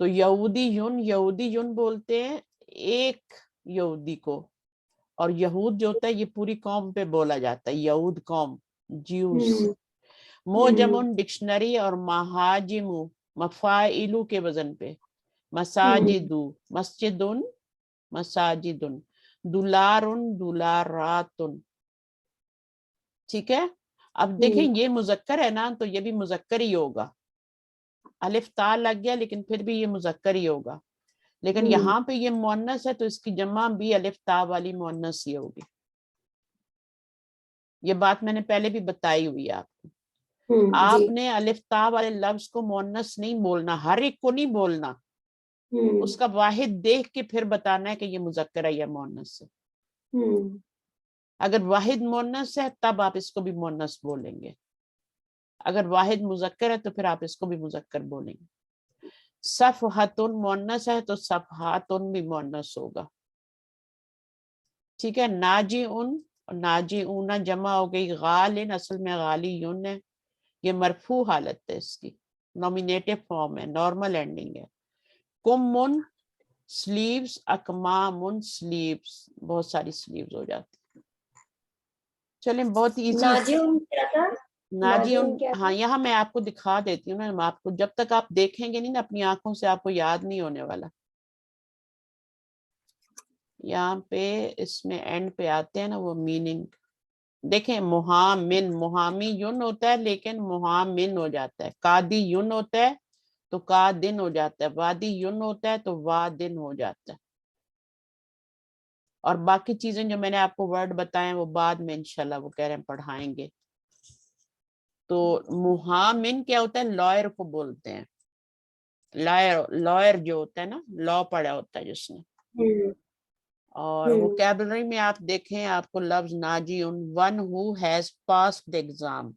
تو یہودی یون بولتے ہیں ایک یہودی کو, اور یہود جو ہوتا ہے یہ پوری قوم پہ بولا جاتا ہے, یہود قوم, جیوز. موجمن ڈکشنری اور مہاجمو مفاعلو کے وزن پہ, مساجدو مسجدن مساجدن, دولارن دولاراتن. ٹھیک ہے, اب دیکھیں یہ مذکر ہے نا, تو یہ بھی مذکر ہی ہوگا, الف تا لگ گیا لیکن پھر بھی یہ مذکر ہی ہوگا. لیکن یہاں پہ یہ مؤنث ہے تو اس کی جمع بھی الف تا والی مؤنث ہی ہوگی. یہ بات میں نے پہلے بھی بتائی ہوئی ہے آپ کو. آپ نے الف تا والے لفظ کو مؤنث نہیں بولنا, ہر ایک کو نہیں بولنا, اس کا واحد دیکھ کے پھر بتانا ہے کہ یہ مذکر ہے یا مؤنث ہے. اگر واحد مؤنث ہے تب آپ اس کو بھی مؤنث بولیں گے, اگر واحد مذکر ہے تو پھر آپ اس کو بھی مذکر بولیں گے. صفحتن مؤنث ہے تو صفحاتن بھی مؤنث ہوگا. ٹھیک ہے, ناجئن ناجئون جمع ہو گئی, غالن اصل میں غالیون ہے, یہ مرفوع حالت ہے, اس کی نومینیٹو فارم ہے, نارمل اینڈنگ ہے. کمن سلیوز, اکمامن سلیوز, بہت ساری سلیوز ہو جاتی. چلیں بہت ایزی. ناجیون, ہاں یہاں میں آپ کو دکھا دیتی ہوں نا, آپ کو جب تک آپ دیکھیں گے نہیں نا اپنی آنکھوں سے آپ کو یاد نہیں ہونے والا. یہاں پہ اس میں اینڈ پہ آتے ہیں نا وہ میننگ دیکھیں. محامن, محامی یون ہوتا ہے لیکن محامن ہو جاتا ہے. قادی یون ہوتا ہے تو قادن ہو جاتا ہے. وادی یون ہوتا ہے تو وادن ہو جاتا ہے. اور باقی چیزیں جو میں نے آپ کو ورڈ بتائے وہ بعد میں انشاءاللہ وہ کہہ رہے ہیں پڑھائیں گے. تو محامن کیا ہوتا ہے, لائر کو بولتے ہیں. لائر جو ہوتا ہے نا, لا پڑھا ہوتا ہے جس نے. اور ووکیبلری میں آپ دیکھیں آپ کو لفظ ناجیون, one who has passed exam,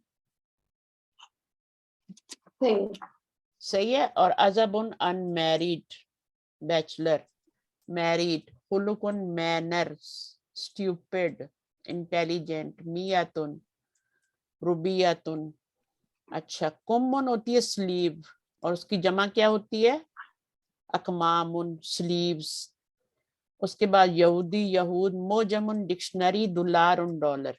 صحیح ہے. اور ازبن ان میریڈ, بیچلر, میریڈ. خلقن مینرز, اسٹیوپڈ, انٹیلیجنٹ. میاتن ربیاتن. اچھا, کمن ہوتی ہے سلیو اور اس کی جمع کیا ہوتی ہے, اکمامن سلیوز. اس کے بعد یہودی یہود, موجمن ڈکشنری, دولارن ڈالر.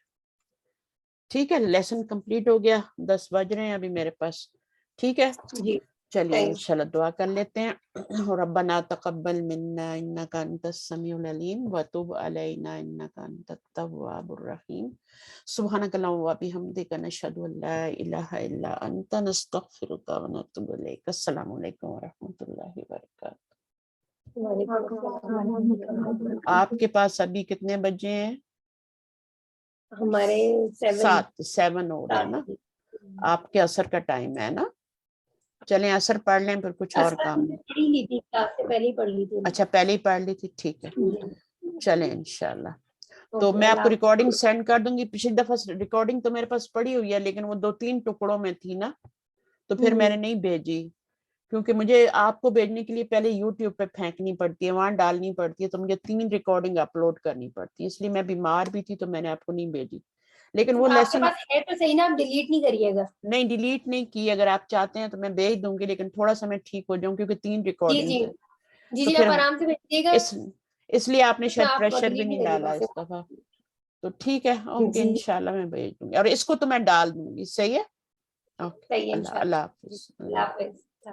ٹھیک ہے, لیسن کمپلیٹ ہو گیا, 10 بج رہے ہیں ابھی میرے پاس. ٹھیک ہے, چلیے انشاءاللہ دعا کر لیتے ہیں. ربنا تقبل منا انک انت السمیع العلیم وتب علینا انک انت التواب الرحیم. سبحانک اللہم وبحمدک نشہد ان لا الہ الا انت نستغفرک ونتوب الیک. السلام علیکم ورحمۃ اللہ وبرکاتہ. آپ کے پاس ابھی کتنے بجے ہیں؟ ہمارے 7 ہو رہے ہیں نا, آپ کے عصر کا ٹائم ہے نا. چلیں عصر پڑھ لیں پھر کچھ اور کام. اچھا پہلے ہی پڑھ لی تھی, ٹھیک ہے چلیں انشاءاللہ. تو میں آپ کو ریکارڈنگ سینڈ کر دوں گی. پچھلی دفعہ ریکارڈنگ تو میرے پاس پڑی ہوئی ہے لیکن وہ 2-3 ٹکڑوں میں تھی نا, تو پھر میں نے نہیں بھیجی, کیونکہ مجھے آپ کو بھیجنے کے لیے پہلے یوٹیوب پہ پھینکنی پڑتی ہے, وہاں ڈالنی پڑتی ہے, تو مجھے 3 ریکارڈنگ اپلوڈ کرنی پڑتی ہے, اس لیے میں بیمار بھی تھی تو میں نے آپ کو نہیں بھیجی. لیکن وہ لیسن ہے تو صحیح نا, آپ ڈیلیٹ نہیں کریے گا. نہیں ڈیلیٹ نہیں کی, اگر آپ چاہتے ہیں تو میں بھیج دوں گی, لیکن تھوڑا سا میں ٹھیک ہو جاؤں کیونکہ 3 ریکارڈنگ ہے. جی آپ آرام سے بھیجیے گا, اس لیے آپ نے شاید پریشر بھی نہیں ڈالا اس دفعہ. تو ٹھیک ہے, اوکے انشاءاللہ میں بھیج دوں گی, اور اس کو تو میں ڈال دوں گی. صحیح ہے, اوکے, اللہ حافظ.